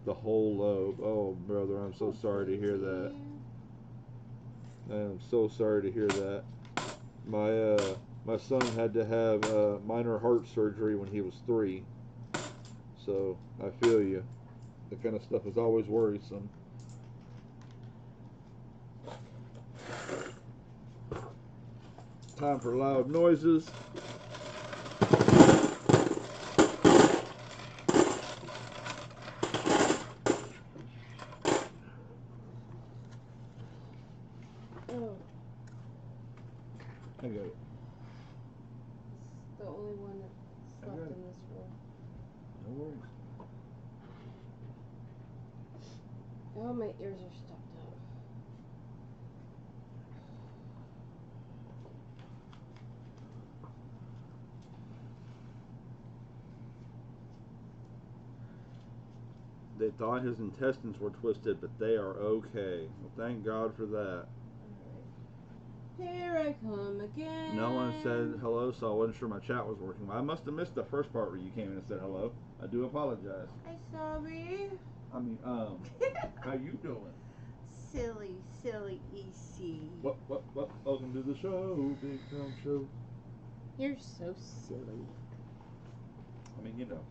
the whole lobe. Oh, brother, I'm so sorry to hear that. I am so sorry to hear that. My son had to have minor heart surgery when he was 3. So I feel you. That kind of stuff is always worrisome. Time for loud noises. Oh. I got it. It's the only one that's left in this room. No worries. Oh, my ears are stopped up. They thought his intestines were twisted, but they are okay. Well, thank God for that. Here I come again. No one said hello, so I wasn't sure my chat was working. I must have missed the first part where you came in and said hello. I do apologize. Hi, sorry. I mean, how you doing? Silly EC. What? Welcome to the show, Big Tom Show. You're so silly. I mean, you know,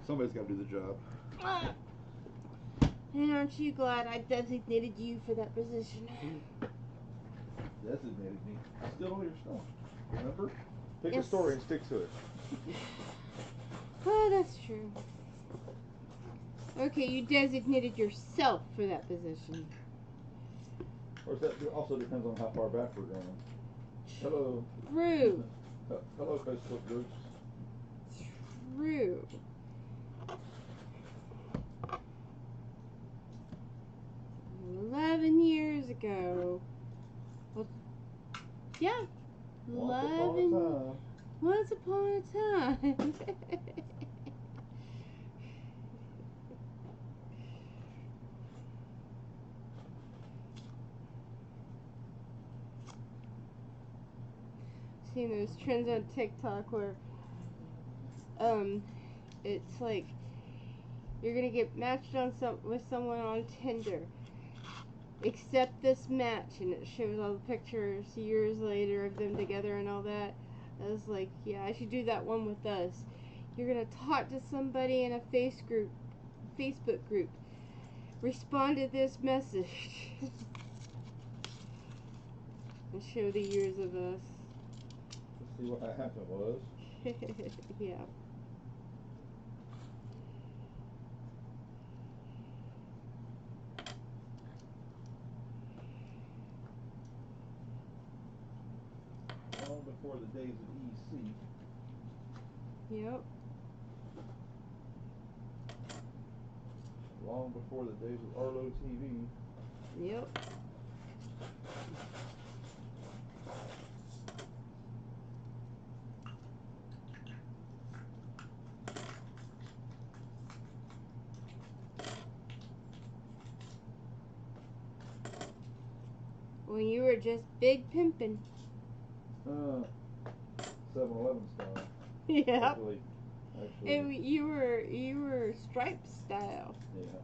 somebody's got to do the job. And aren't you glad I designated you for that position? Designated me. I still owe your stuff. Remember? Pick Yes. a story and stick to it. Oh, that's true. Okay, you designated yourself for that position. Of course, that also depends on how far back we're going. Hello. True. Hello, Facebook groups. True. $11 years ago. Well, yeah. Once upon a time. Seeing those trends on TikTok where It's like you're gonna get matched on with someone on Tinder. Accept this match, and it shows all the pictures years later of them together and all that. I was like, yeah, I should do that one with us. You're gonna talk to somebody in a Facebook group. Respond to this message and show the years of us. Let's see what happened was. Yeah. Long before the days of EC. Yep. Long before the days of Arlo TV. Yep. When you were just big pimpin'. 7-Eleven style. Yep. Actually, And you were striped style. yeah.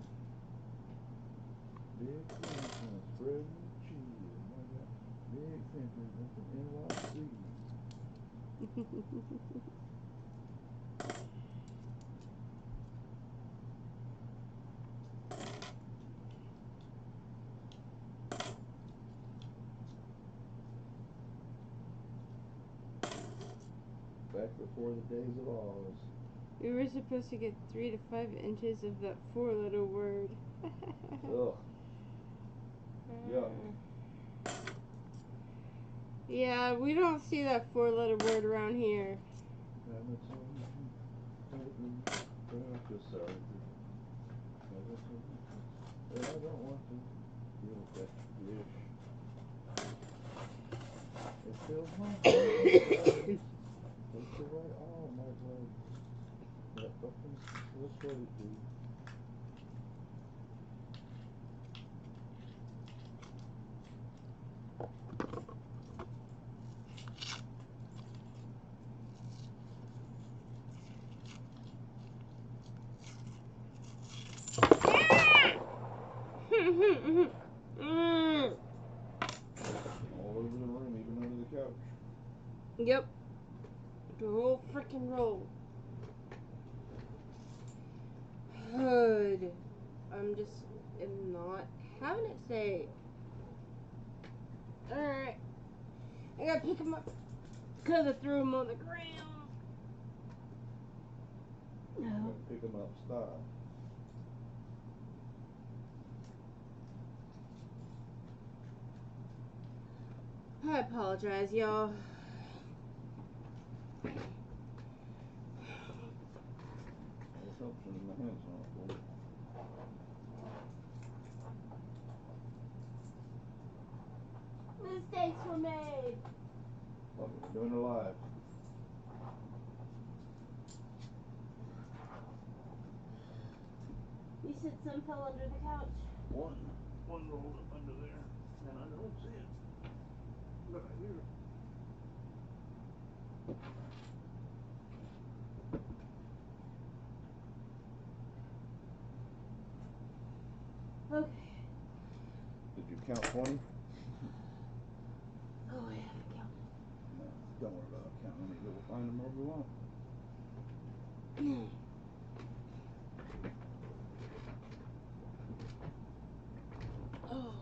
Big pimpin', spread the cheese. Big pimpin' up in NYC. Back before the days of Oz. We were supposed to get 3 to 5 inches of that 4-letter word. Ugh. Yuck. Yeah, we don't see that 4-letter word around here. I feel sorry. I don't want to deal with that dish. It fills my heart. Takes away all my blood. That fucking, that's what it do. All over the room, even under the couch. Yep. The whole freaking roll. Good. I'm not having it today. Alright. I gotta pick them up because I threw them on the ground. You gotta pick them up style. I apologize, y'all. It helps when my hands on it. Mistakes were made. Look, we're doing it live. You said some fell under the couch? One rolled up under there, and I don't see it, but I hear it. Okay. Did you count 20? Oh, I haven't counted. No, don't worry about counting them. We'll find them wherever we want. Oh.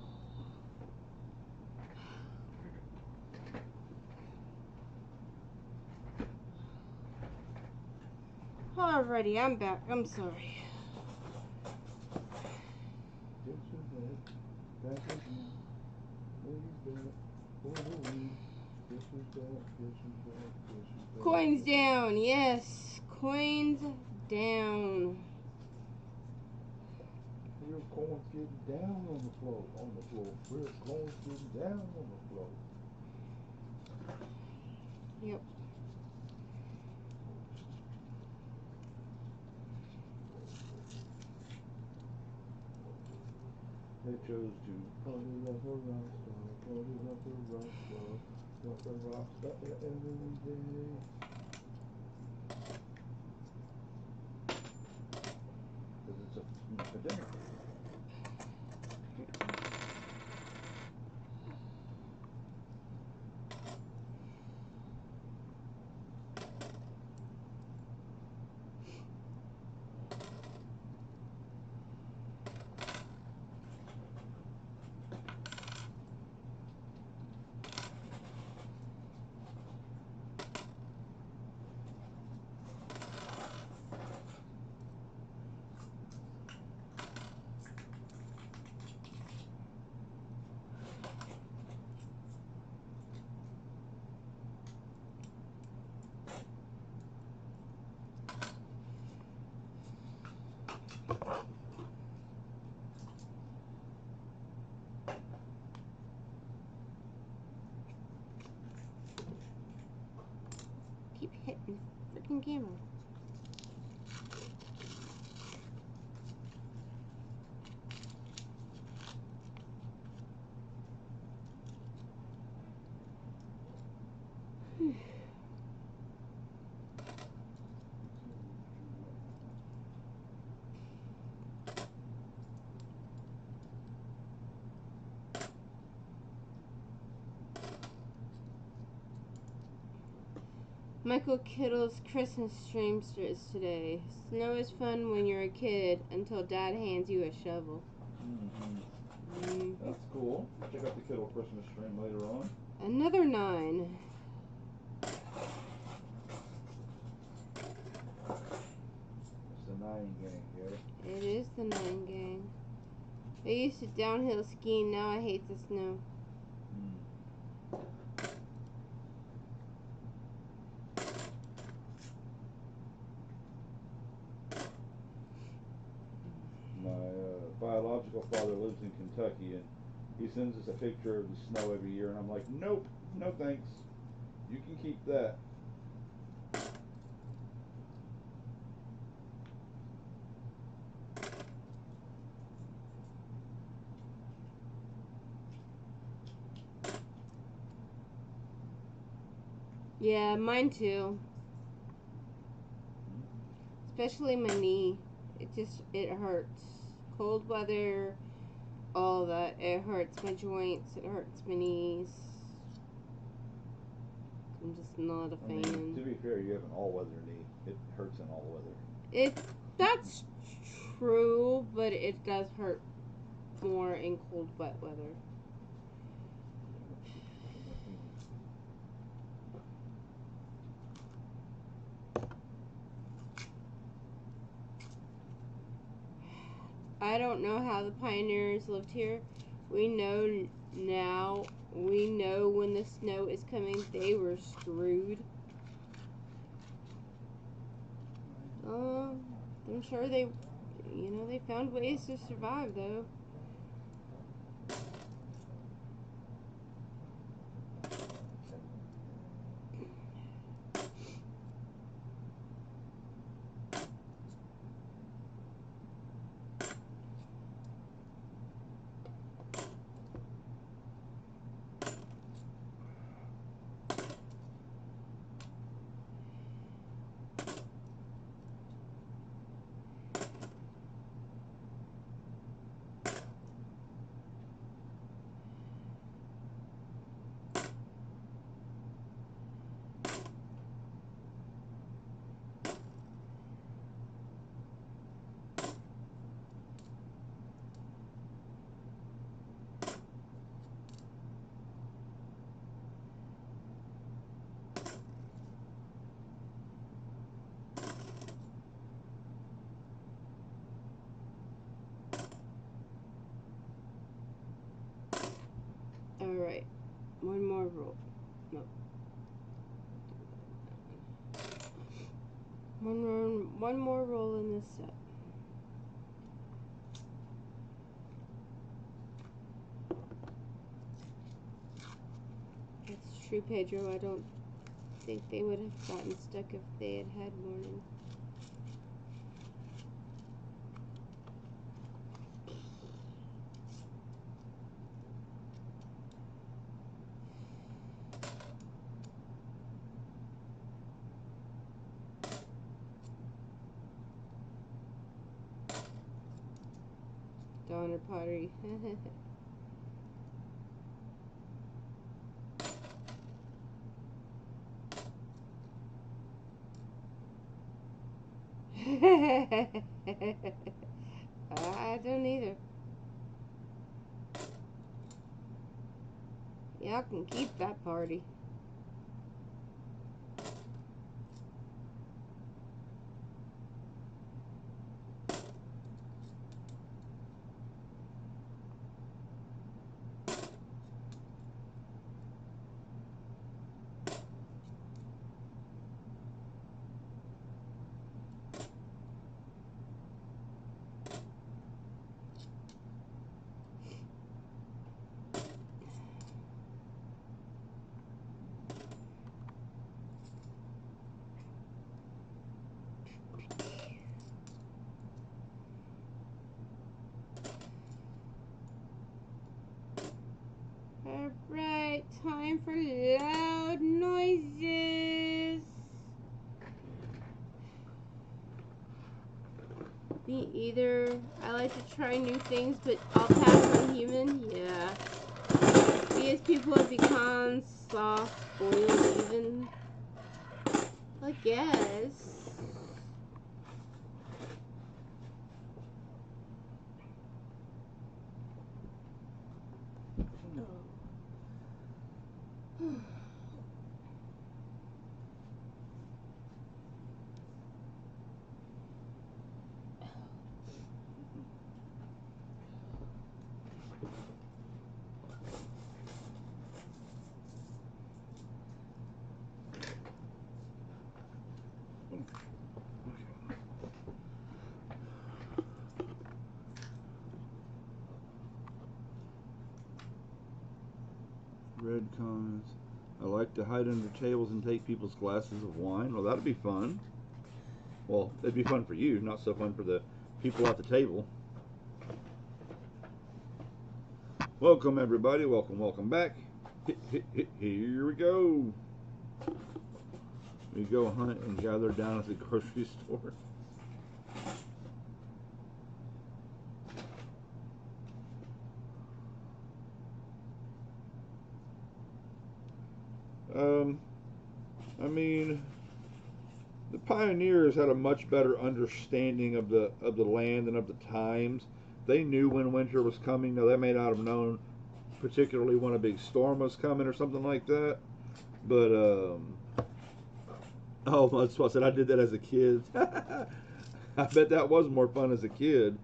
Alrighty, I'm back. I'm sorry. Coins down, yes. Coins down. Real coins getting down on the floor, Real coins getting down on the floor. Yep. They chose to party like a rock star, party like a rock star, like a rock star every day. for dinner? Keep hitting the freaking camera. Michael Kittle's Christmas stream is today. Snow is fun when you're a kid until Dad hands you a shovel. That's cool. Check out the Kittle Christmas stream later on. Another 9. It's the 9 gang, Gary. It is the 9 gang. I used to downhill skiing, now I hate the snow. My biological father lives in Kentucky, and he sends us a picture of the snow every year, and I'm like, nope, no thanks. You can keep that. Yeah, mine too. Especially my knee. It hurts. Cold weather, all that. It hurts my joints. It hurts my knees. I'm just not a fan. I mean, to be fair, you have an all-weather knee. It hurts in all weather. That's true, but it does hurt more in cold, wet weather. I don't know how the pioneers lived here. We know now. We know when the snow is coming, they were screwed. I'm sure they found ways to survive though. Alright, one more roll. No. One more roll in this set. That's true, Pedro. I don't think they would have gotten stuck if they had had warning. Donner pottery. I don't either. Y'all can keep that party. Alright, time for loud noises. Me either. I like to try new things, but I'll pass on human. Yeah. We as people have become soft, boiled even. I guess. Red comments. I like to hide under tables and take people's glasses of wine. Well, that'd be fun. Well, it'd be fun for you, not so fun for the people at the table. Welcome, everybody. Welcome back. Here we go. We go hunt and gather down at the grocery store. I mean, the pioneers had a much better understanding of the land and of the times. They knew when winter was coming. Now, they may not have known particularly when a big storm was coming or something like that. But oh, that's what I said. I did that as a kid. I bet that was more fun as a kid.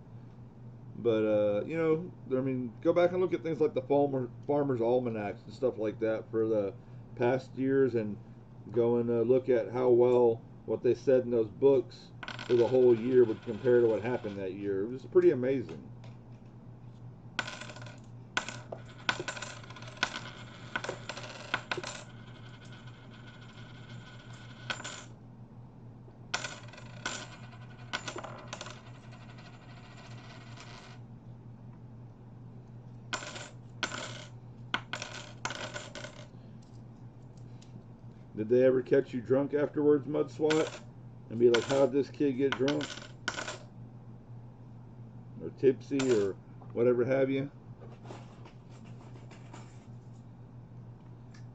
But you know, I mean, go back and look at things like the farmers' almanacs and stuff like that for the past years, and go and look at how well what they said in those books for the whole year would compare to what happened that year. It was pretty amazing. Did they ever catch you drunk afterwards, Mud Swat? And be like, how'd this kid get drunk? Or tipsy or whatever have you?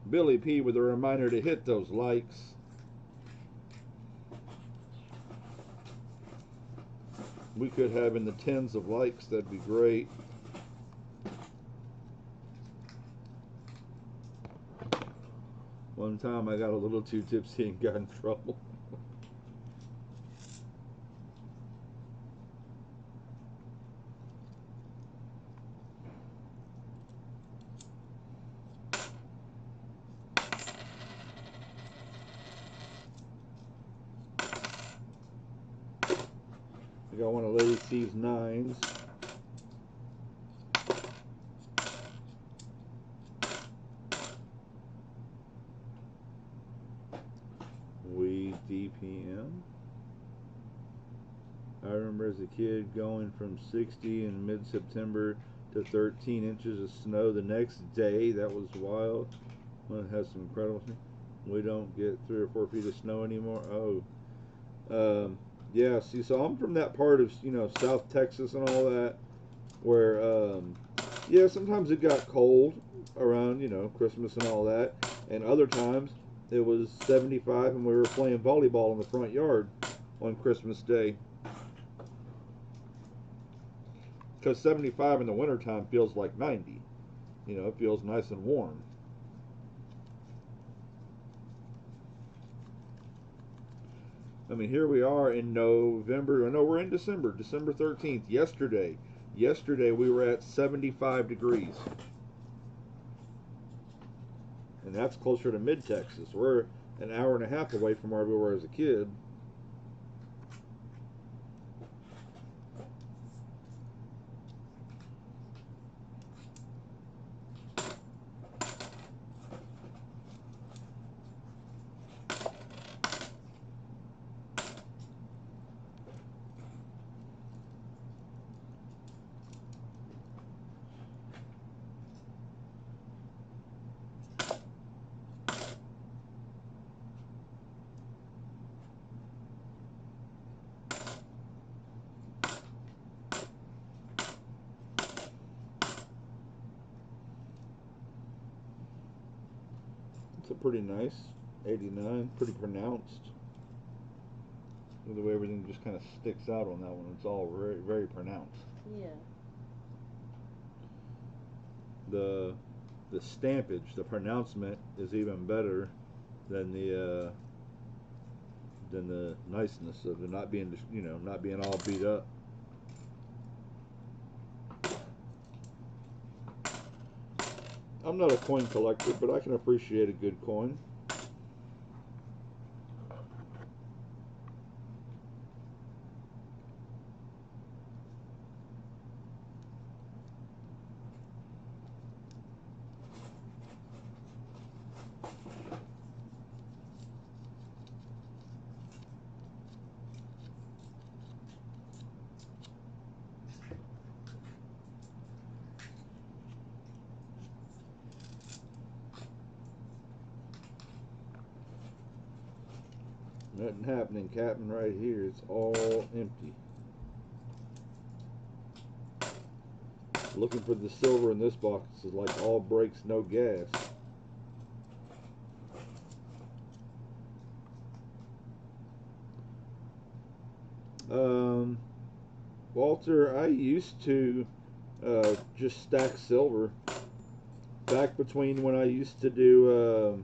Billy P with a reminder to hit those likes. We could have in the tens of likes, that'd be great. One time I got a little too tipsy and got in trouble. I got one of Lady C's 9s. We DPM. I remember as a kid going from 60 in mid-September to 13 inches of snow the next day. That was wild. Well, it has some incredible things. We don't get 3 or 4 feet of snow anymore. Oh, yeah. See, so I'm from that part of, you know, South Texas and all that. where yeah, sometimes it got cold around, you know, Christmas and all that, and other times it was 75 and we were playing volleyball in the front yard on Christmas Day. Because 75 in the wintertime feels like 90. You know, it feels nice and warm. I mean, here we are in November. No, we're in December. December 13th. Yesterday we were at 75 degrees. And that's closer to mid-Texas. We're an hour and a half away from where we were as a kid. It's a pretty nice 89, pretty pronounced. The way everything just kind of sticks out on that one, it's all very, very pronounced. Yeah. The stampage, the pronouncement is even better than the niceness of it not being, you know, not being all beat up. I'm not a coin collector, but I can appreciate a good coin. Nothing happening, Captain, right here. It's all empty. Looking for the silver in this box is like all breaks, no gas. Walter, I used to just stack silver. Back between when I used to do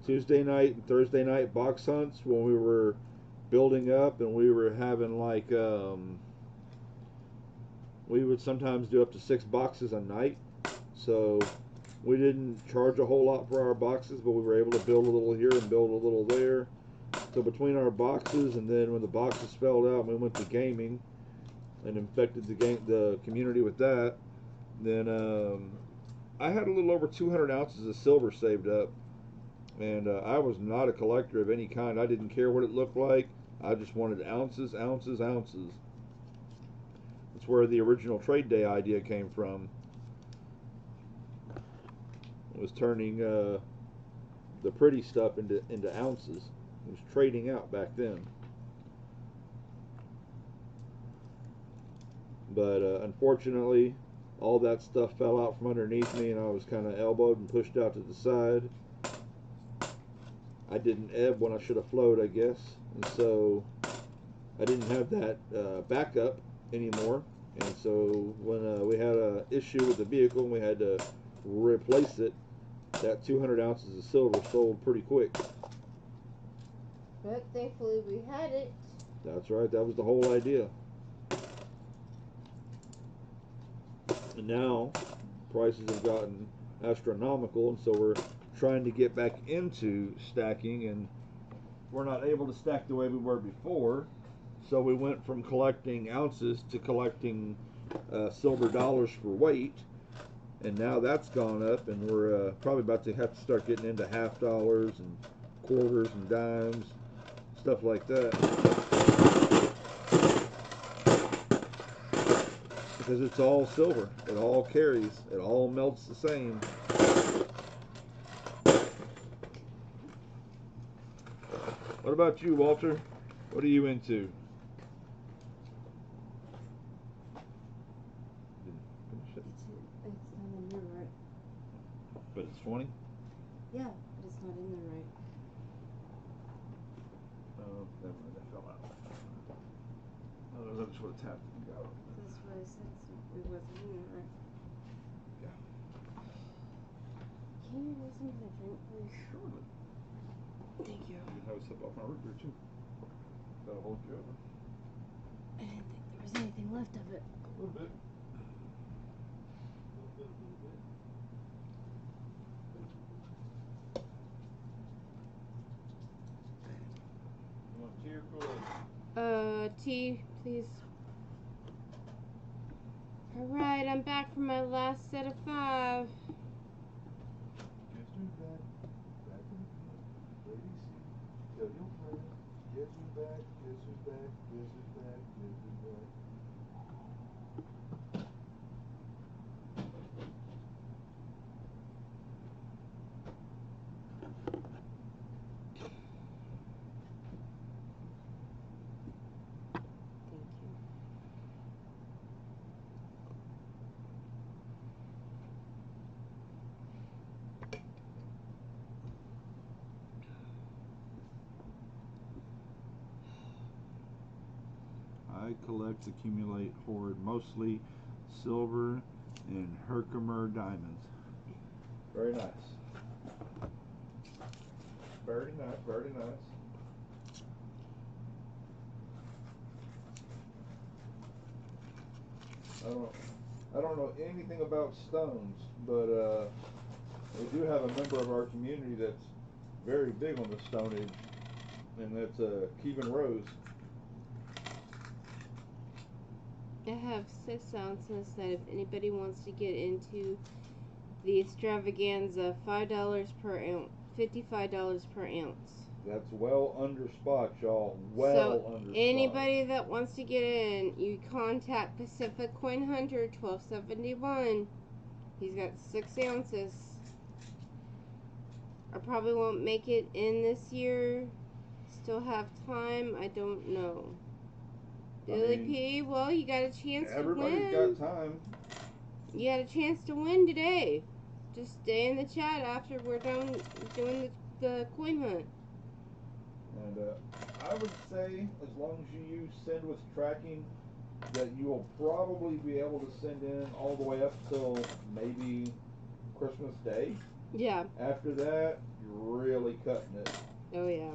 Tuesday night and Thursday night box hunts, when we were building up and we were having like we would sometimes do up to 6 boxes a night, so we didn't charge a whole lot for our boxes, but we were able to build a little here and build a little there. So between our boxes, and then when the boxes fell out, we went to gaming and infected the community with that. Then I had a little over 200 ounces of silver saved up, and I was not a collector of any kind. I didn't care what it looked like. I just wanted ounces, ounces, ounces. That's where the original trade day idea came from. It was turning the pretty stuff into ounces. It was trading out back then. But unfortunately, all that stuff fell out from underneath me, and I was kind of elbowed and pushed out to the side. I didn't ebb when I should have flowed, I guess, and so I didn't have that backup anymore. And so when we had an issue with the vehicle and we had to replace it, that 200 ounces of silver sold pretty quick. But thankfully we had it. That's right, that was the whole idea. And now prices have gotten astronomical, and so we're trying to get back into stacking, and we're not able to stack the way we were before. So we went from collecting ounces to collecting silver dollars for weight, and now that's gone up, and we're probably about to have to start getting into half dollars and quarters and dimes, stuff like that. Because it's all silver. It all carries. It all melts the same. What about you, Walter? What are you into? It's 20? Yeah, but it's not in there right. Oh, never mind, that fell out. Otherwise, I just would have tapped it and got it. That's what I said, so it wasn't in there right. Yeah. Can you listen to the drink, please? Surely. Thank you. You can have a sip off my root beer, too. That'll hold you over. I didn't think there was anything left of it. A little bit. You want tea or Kool-Aid? Tea, please. Alright, I'm back for my last set of 5. Guess who's back? Back in the pit. Lady C. Tell your friends. Guess who's back? Guess who's back? Guess who's back? Guess who's back? Thank you. I collect, accumulate, hoard mostly silver and Herkimer diamonds. Very nice. Very nice, very nice. I don't know anything about stones, but we do have a member of our community that's very big on the Stone Age, and that's Kevin Rose. I have 6 ounces that if anybody wants to get into the extravaganza, $5 per ounce, $55 per ounce. That's well under spot, y'all. Well So under anybody that wants to get in, you contact Pacific Coin Hunter 1271. He's got 6 ounces. I probably won't make it in this year. Still have time. I don't know. Billy P, well, you got a chance to win. Everybody's got time. You had a chance to win today. Just stay in the chat after we're done doing the coin hunt. And I would say, as long as you use send with tracking, that you will probably be able to send in all the way up till maybe Christmas Day. Yeah. After that, you're really cutting it. Oh, yeah.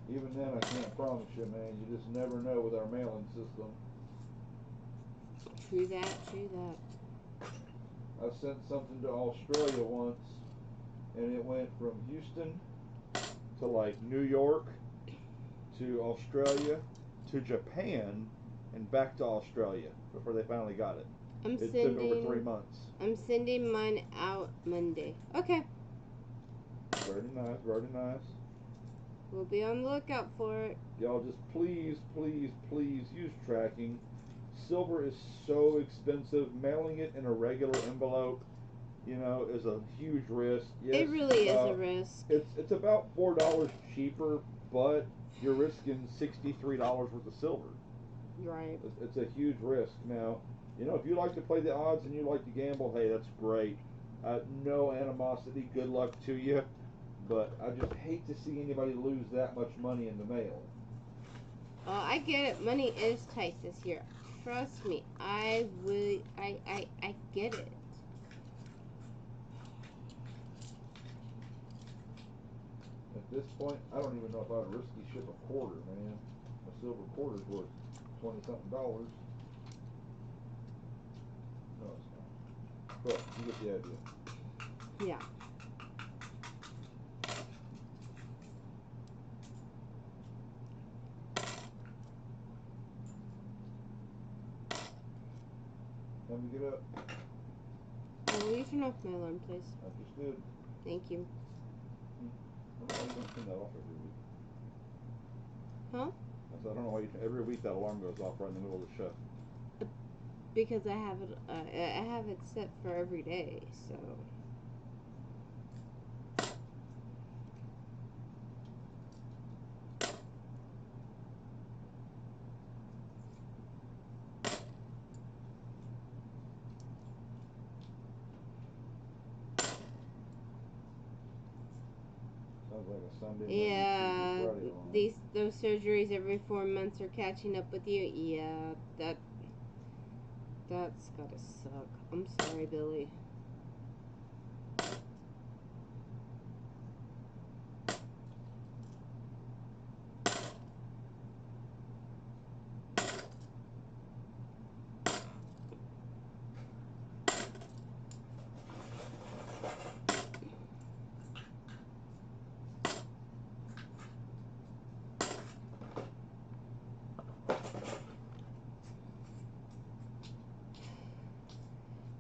Even then, I can't promise you, man. You just never know with our mailing system. True that, true that. I sent something to Australia once, and it went from Houston to like New York to Australia to Japan and back to Australia before they finally got it. It took over 3 months. I'm sending mine out Monday. Okay. Very nice, very nice. We'll be on the lookout for it. Y'all just please, please, please use tracking. Silver is so expensive. Mailing it in a regular envelope, you know, is a huge risk. Yes, it really is a risk. It's about $4 cheaper, but you're risking $63 worth of silver. Right. It's a huge risk. Now, you know, if you like to play the odds and you like to gamble, hey, that's great. No animosity. Good luck to you. But I just hate to see anybody lose that much money in the mail. I get it. Money is tight this year. Trust me. I get it. At this point, I don't even know if I'd risky ship a quarter, man. A silver quarter's worth $20-something. No, it's not. But you get the idea. Yeah. Time to get up. Will you turn off my alarm, please? I just did. Thank you. I don't know why you don't turn that off every week. Huh? I said, I don't know why every week that alarm goes off right in the middle of the show. Because I have it set for every day, so. Sounds like a Sunday, Monday, Yeah, Tuesday, Friday. those surgeries every 4 months are catching up with you. Yeah, that's gotta suck. I'm sorry, Billy.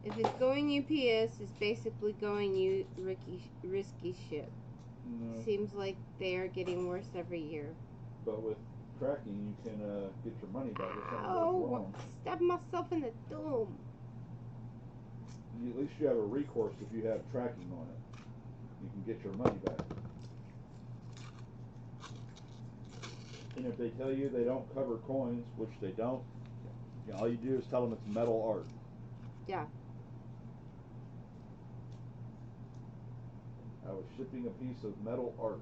If it's going UPS, it's basically going risky ship. No. Seems like they are getting worse every year. But with tracking, you can get your money back if something goes Ow! wrong. Stabbed myself in the dome. At least you have a recourse if you have tracking on it. You can get your money back. And if they tell you they don't cover coins, which they don't, all you do is tell them it's metal art. Yeah. I was shipping a piece of metal art.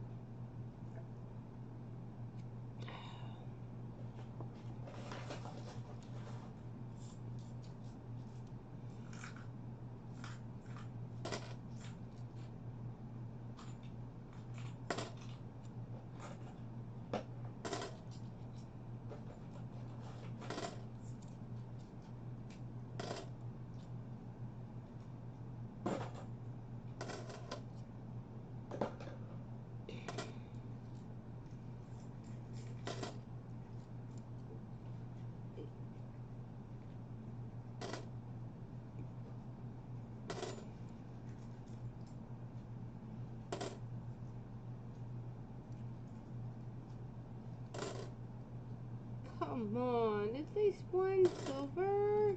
Come on, at least one silver.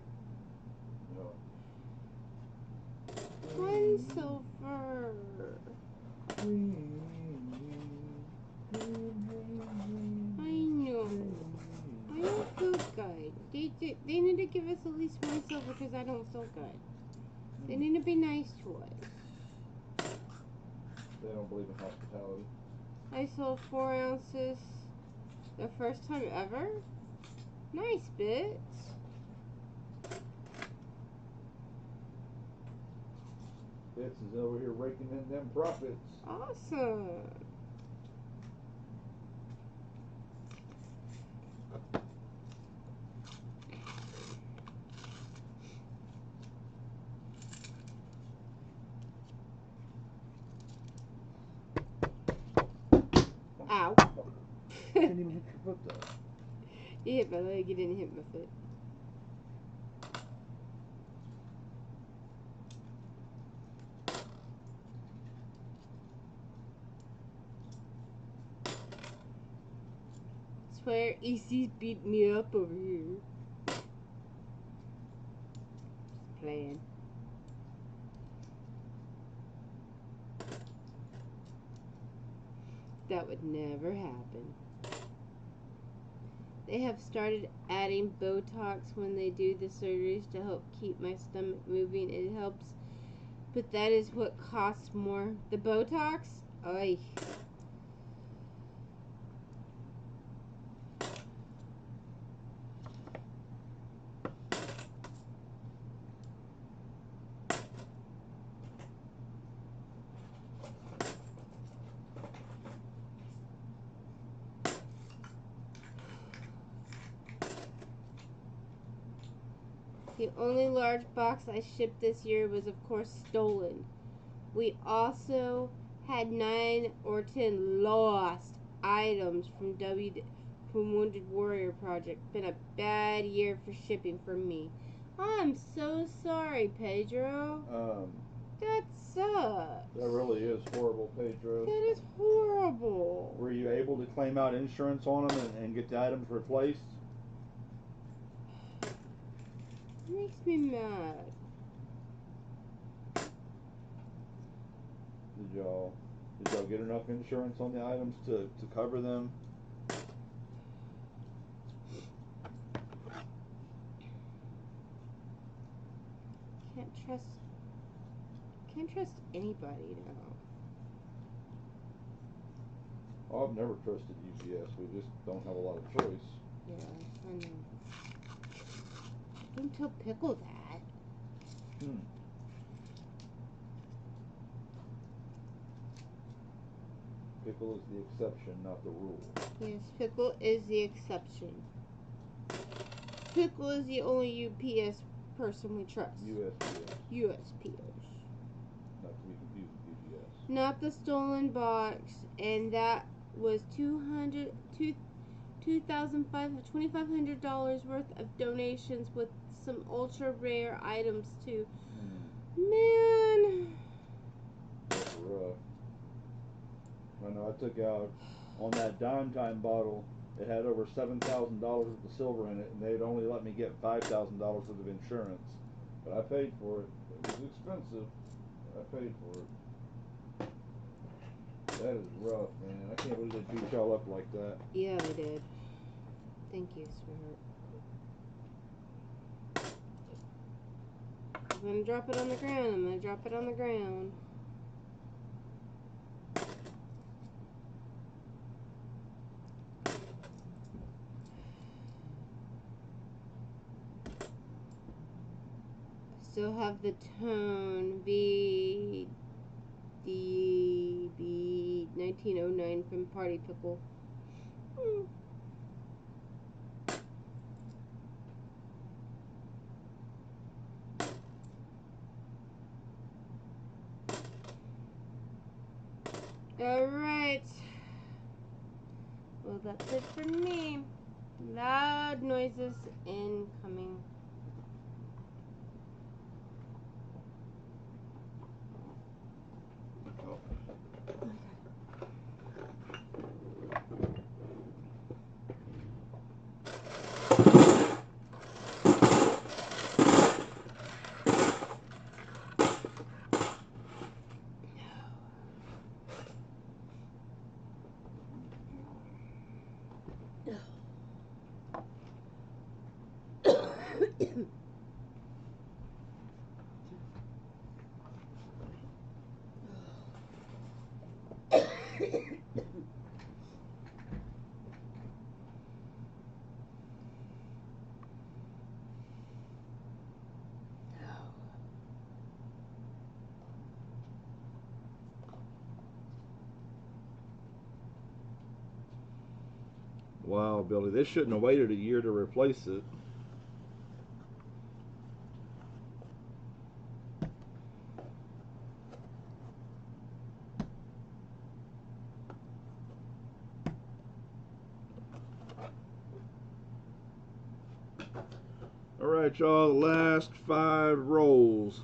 No. One silver. I know. I don't feel good. They need to give us at least one silver because I don't feel good. They need to be nice to us. They don't believe in hospitality. I sold 4 ounces the first time ever. Nice bits. Bits is over here raking in them profits. Awesome. Ow. Didn't even hit your foot though. You hit my leg, you didn't hit my foot. I swear, EC's beat me up over here. Just playing. That would never happen. They have started adding Botox when they do the surgeries to help keep my stomach moving. It helps, but that is what costs more. The Botox? Oy. The only large box I shipped this year was, of course, stolen. We also had 9 or 10 lost items from Wounded Warrior Project. Been a bad year for shipping for me. I'm so sorry, Pedro. That sucks. That really is horrible, Pedro. That is horrible. Were you able to claim out insurance on them and get the items replaced? It makes me mad. Did y'all get enough insurance on the items to cover them? Can't trust anybody now. Oh, I've never trusted UPS. We just don't have a lot of choice. Yeah, I know. Don't tell Pickle that. Pickle is the exception, not the rule. Yes, Pickle is the exception. Pickle is the only UPS person we trust. USPS. USPS. Not to be confused with UPS. Not the stolen box, and that was $2,500 worth of donations with some ultra rare items too. Man, That's rough. I know I took out on that Dime Time bottle. It had over $7,000 worth of silver in it, and they'd only let me get $5,000 worth of insurance. But I paid for it. It was expensive. I paid for it. That is rough, man. I can't believe they beat y'all up like that. yeah, they did. Thank you, sweetheart. I'm gonna drop it on the ground. I'm gonna drop it on the ground. Still have the tone VDB 1909 from Party Pickle. Alright. Well, that's it for me. Loud noises incoming. Wow, Billy, they shouldn't have waited a year to replace it. All right, y'all, the last 5 rolls.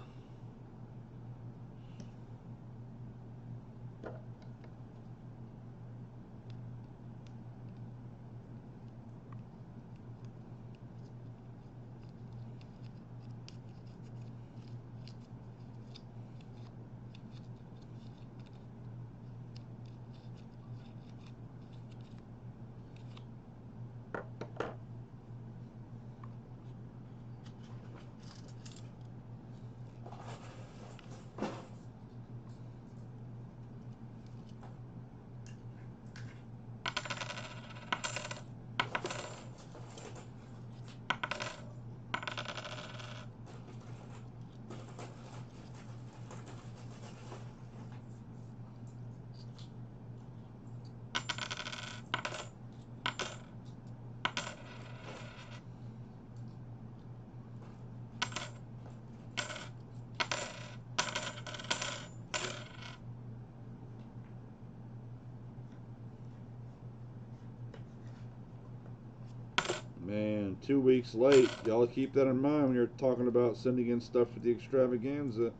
Man, 2 weeks late. Y'all keep that in mind when you're talking about sending in stuff for the extravaganza.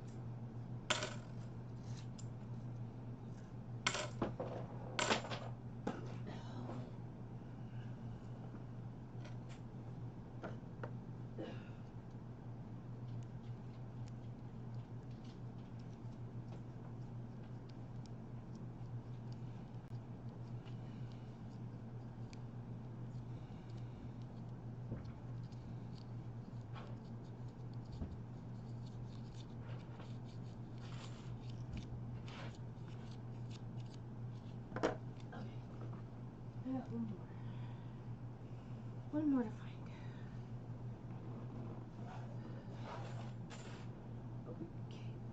got one more. One more to find. Okay,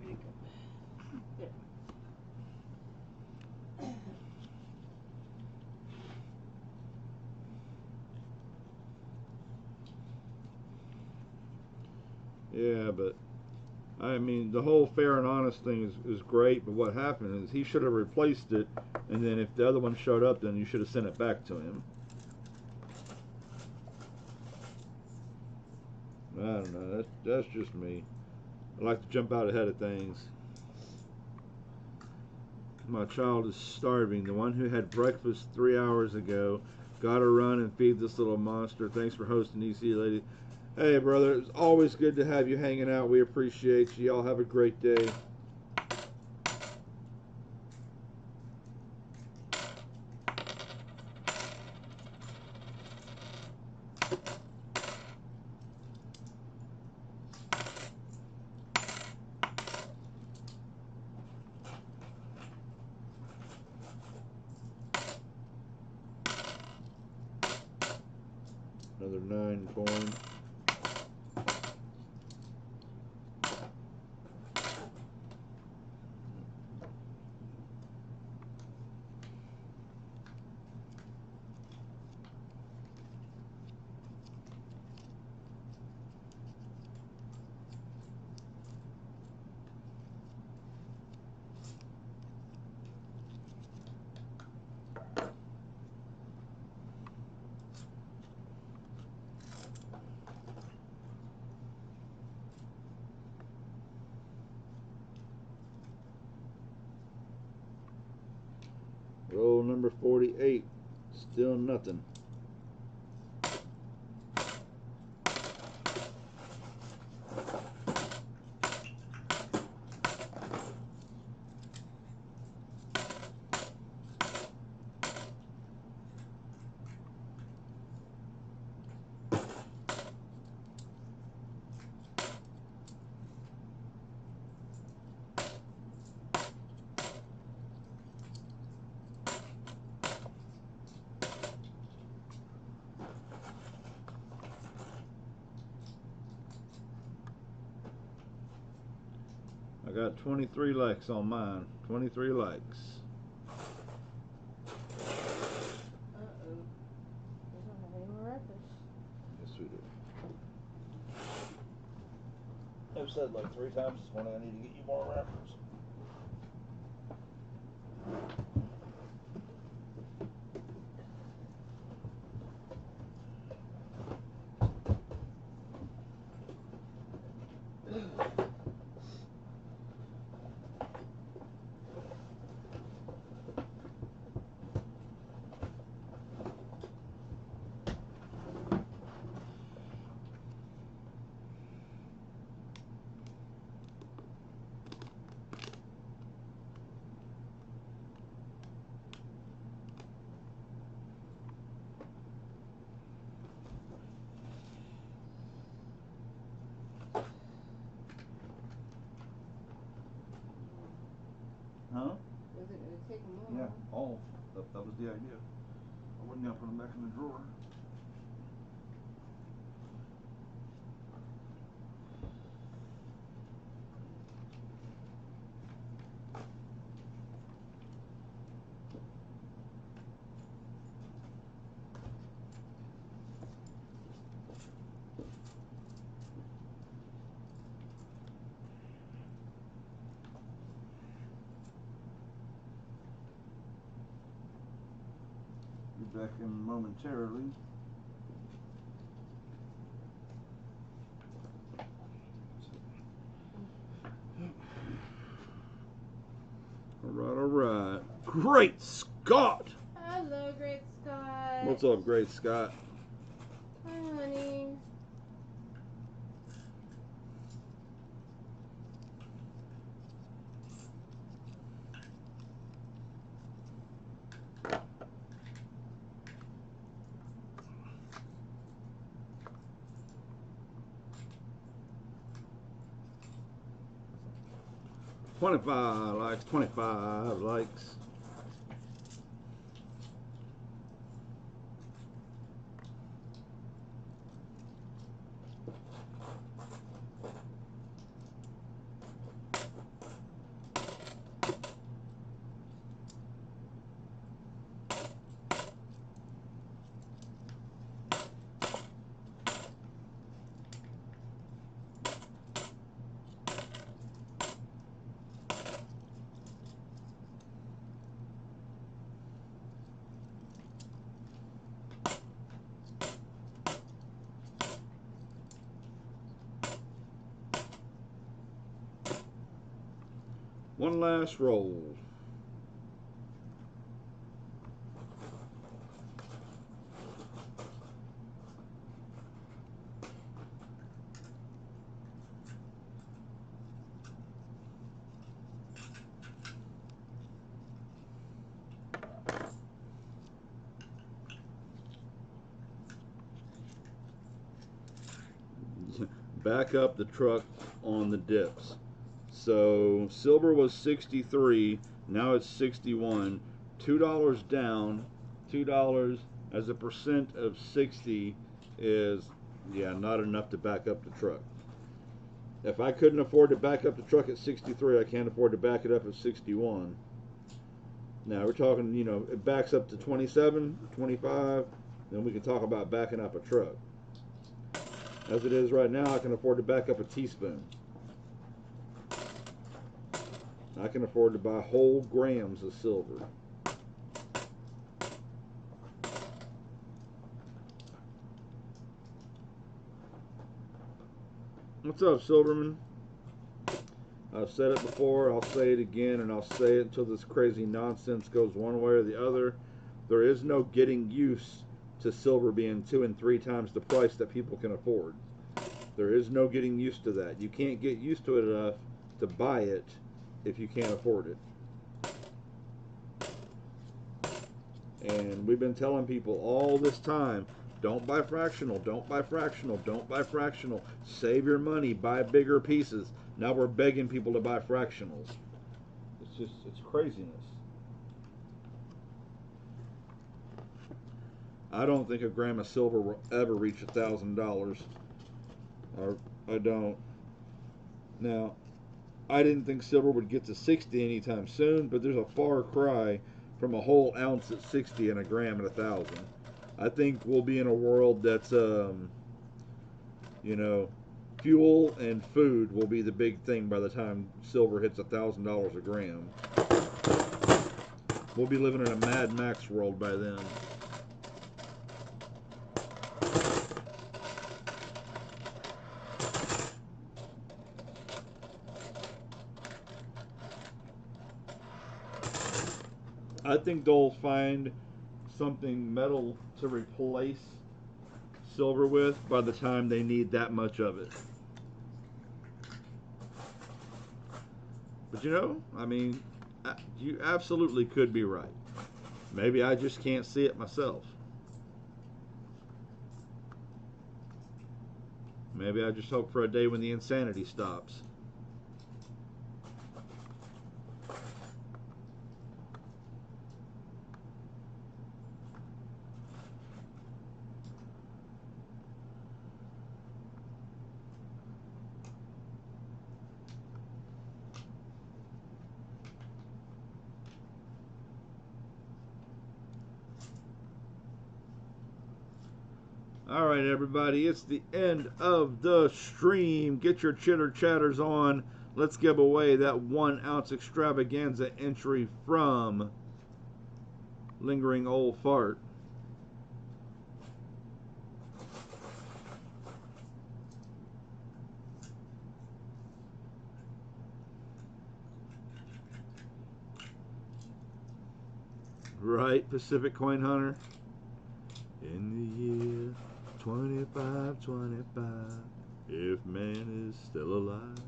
where'd it go? There. Yeah, but I mean, the whole fair and honest thing is great, but what happened is he should have replaced it, and then if the other one showed up, then you should have sent it back to him. I don't know. That's just me. I like to jump out ahead of things. My child is starving. The one who had breakfast 3 hours ago. Gotta run and feed this little monster. Thanks for hosting, EC Lady. Hey, brother. It's always good to have you hanging out. We appreciate you. Y'all have a great day. Another 9 coin. Roll number 48. Still nothing. I got 23 likes on mine. 23 likes. Uh-oh. We don't have any more wrappers. Yes, we do. I've said like 3 times this morning I need to get you more wrappers. Huh? Was it going to take more? Yeah, all. That was the idea. I wasn't going to put them back in the drawer. Be back in momentarily. Alright. Great Scott! Hello, Great Scott. What's up, Great Scott? Hi, honey. $25 likes, 25 likes. One last roll. Back up the truck on the dips. So silver was 63, now it's 61. $2 down. $2 as a percent of 60 is, yeah, not enough to back up the truck. If I couldn't afford to back up the truck at 63, I can't afford to back it up at 61. Now we're talking, you know, it backs up to 27, 25, then we can talk about backing up a truck. As it is right now, I can afford to back up a teaspoon. I can afford to buy whole grams of silver. What's up, Silverman? I've said it before, I'll say it again, and I'll say it until this crazy nonsense goes one way or the other. There is no getting used to silver being 2 and 3 times the price that people can afford. There is no getting used to that. You can't get used to it enough to buy it if you can't afford it. And we've been telling people all this time, don't buy fractional, don't buy fractional, don't buy fractional. Save your money, buy bigger pieces. Now we're begging people to buy fractionals. It's craziness. I don't think a gram of silver will ever reach $1,000. Or I don't. Now, I didn't think silver would get to 60 anytime soon, but there's a far cry from a whole ounce at 60 and a gram at 1,000. I think we'll be in a world that's, you know, fuel and food will be the big thing by the time silver hits $1,000 a gram. We'll be living in a Mad Max world by then. I think they'll find something metal to replace silver with by the time they need that much of it. But you know, I mean, you absolutely could be right. Maybe I just can't see it myself. Maybe I just hope for a day when the insanity stops. Alright everybody, it's the end of the stream. Get your chitter chatters on. Let's give away that 1 ounce extravaganza entry from Lingering Old Fart. Right, Pacific Coin Hunter? In the year 2525, if man is still alive.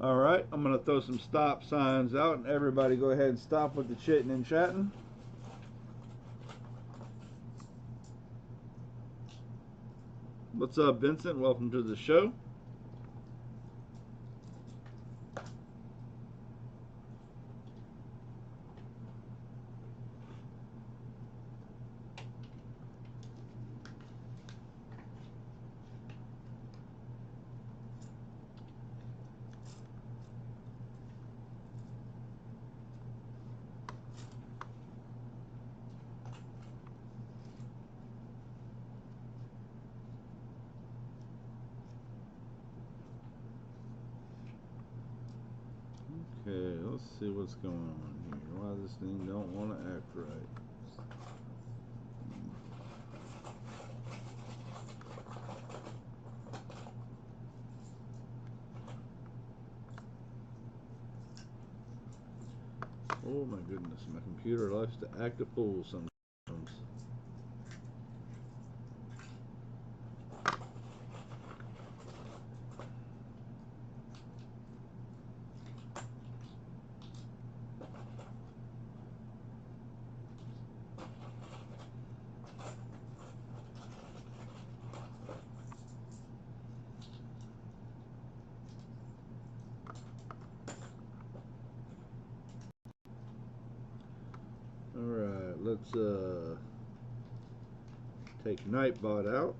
Alright, I'm going to throw some stop signs out and everybody go ahead and stop with the chitting and chatting. What's up, Vincent? Welcome to the show. Okay, let's see what's going on here. Why this thing don't want to act right. Oh my goodness, my computer likes to act a fool sometimes. Alright, let's take Nightbot out.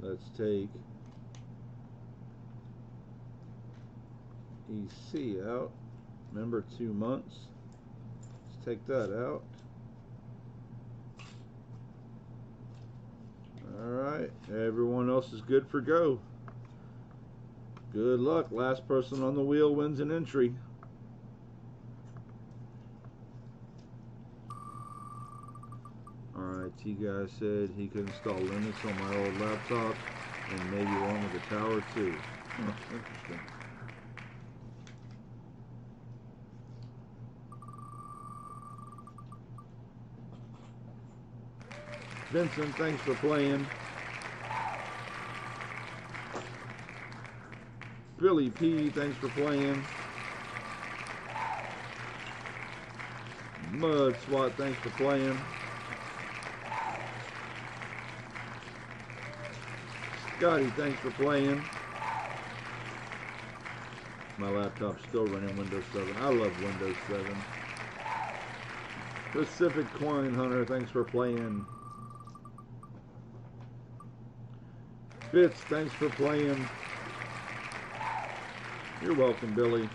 Let's take EC out. Remember, 2 months. Let's take that out. Alright, everyone else is good for go. Good luck. Last person on the wheel wins an entry. Alright, T-Guy said he could install Linux on my old laptop and maybe one with a tower too. Huh, interesting. Vincent, thanks for playing. Billy P, thanks for playing. Mud Swat, thanks for playing. Scotty, thanks for playing. My laptop's still running Windows 7. I love Windows 7. Pacific Coin Hunter, thanks for playing. Fitz, thanks for playing. You're welcome, Billy.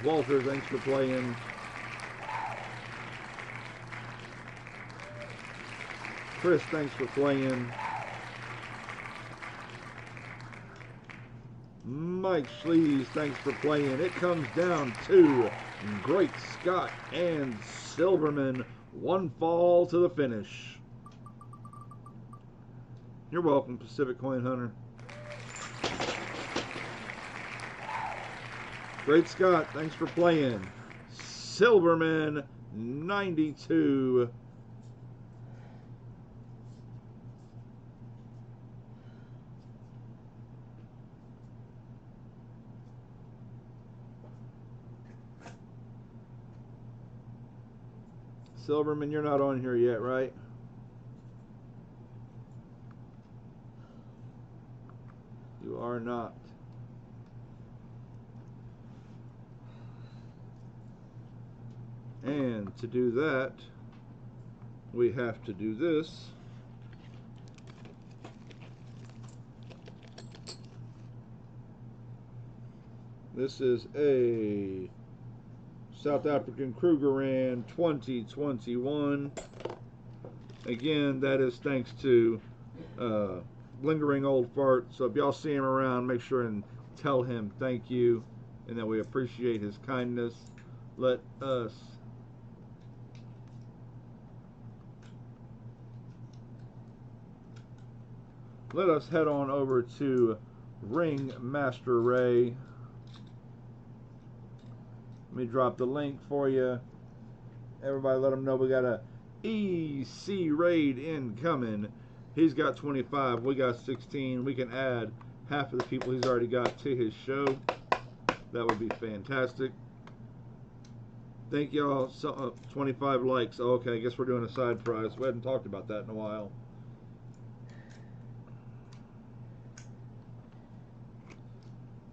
Walter, thanks for playing. Chris, thanks for playing. Mike Schlees, thanks for playing. It comes down to Great Scott and Silverman. One fall to the finish. You're welcome, Pacific Coin Hunter. Great Scott, thanks for playing. Silverman, 92. Silverman, you're not on here yet, right? You are not. And to do that, we have to do this. This is a South African Krugerrand 2021. Again, that is thanks to Lingering Old Fart. So if y'all see him around, make sure and tell him thank you and that we appreciate his kindness. Let us head on over to Ringmaster Ray. Let me drop the link for you. Everybody let him know we got a EC raid incoming. He's got 25, we got 16. We can add half of the people he's already got to his show. That would be fantastic. Thank y'all. 25 likes. Okay, I guess we're doing a side prize. We hadn't talked about that in a while.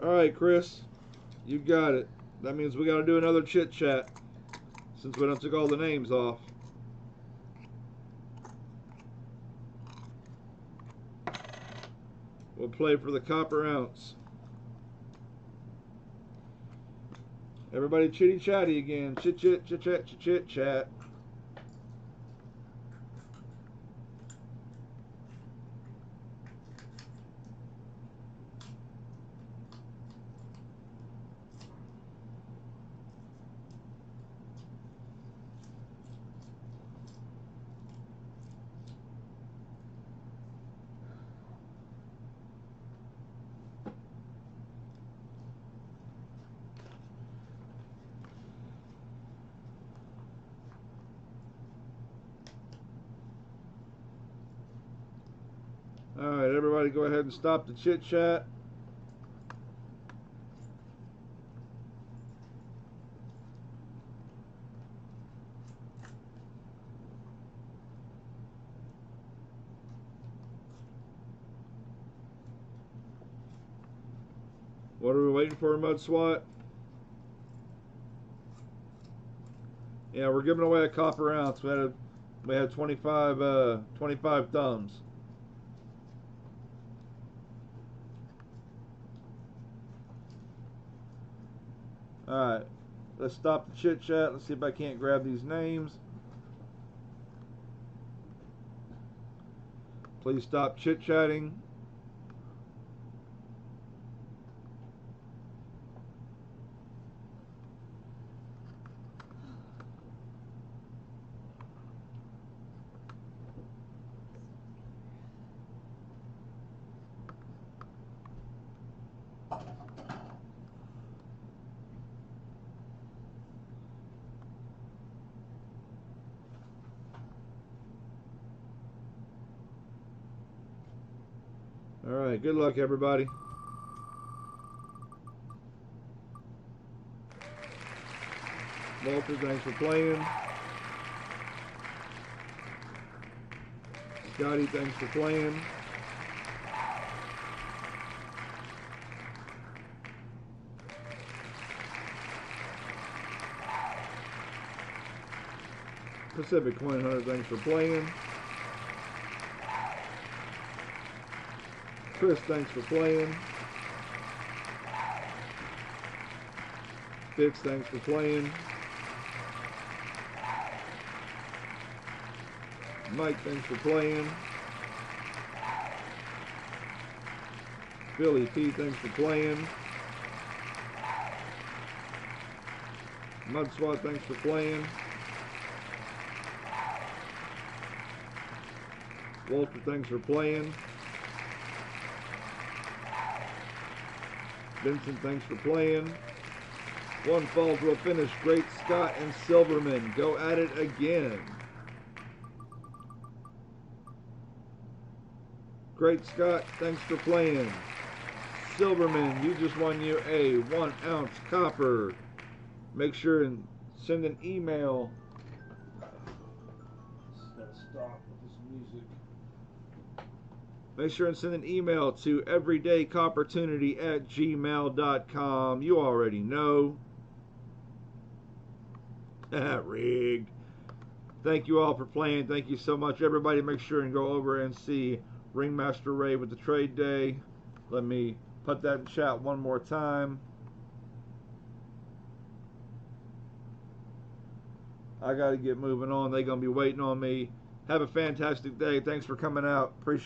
Alright, Chris. You got it. That means we got to do another chit chat since we done took all the names off. We'll play for the copper ounce. Everybody chitty chatty again. Chit chit chit chat chit chit chat. Alright, everybody go ahead and stop the chit chat. What are we waiting for, Mud Swat? Yeah, we're giving away a copper ounce. We had 25 thumbs. Alright, let's stop the chit chat. Let's see if I can't grab these names. Please stop chit chatting. Alright, good luck, everybody. Walter, thanks for playing. Scotty, thanks for playing. Pacific Coin Hunter, thanks for playing. Chris, thanks for playing. Fitz, thanks for playing. Mike, thanks for playing. Billy P, thanks for playing. Mud Swat, thanks for playing. Walter, thanks for playing. Vincent, thanks for playing. One fall to a finish. Great Scott and Silverman go at it again. Great Scott, thanks for playing. Silverman, you just won you a 1 ounce copper. Make sure and send an email. Let's stop with this music. Make sure and send an email to everydaycopportunity@gmail.com. You already know. Rigged. Thank you all for playing. Thank you so much. Everybody make sure and go over and see Ringmaster Ray with the trade day. Let me put that in chat one more time. I got to get moving on. They're going to be waiting on me. Have a fantastic day. Thanks for coming out. Appreciate it.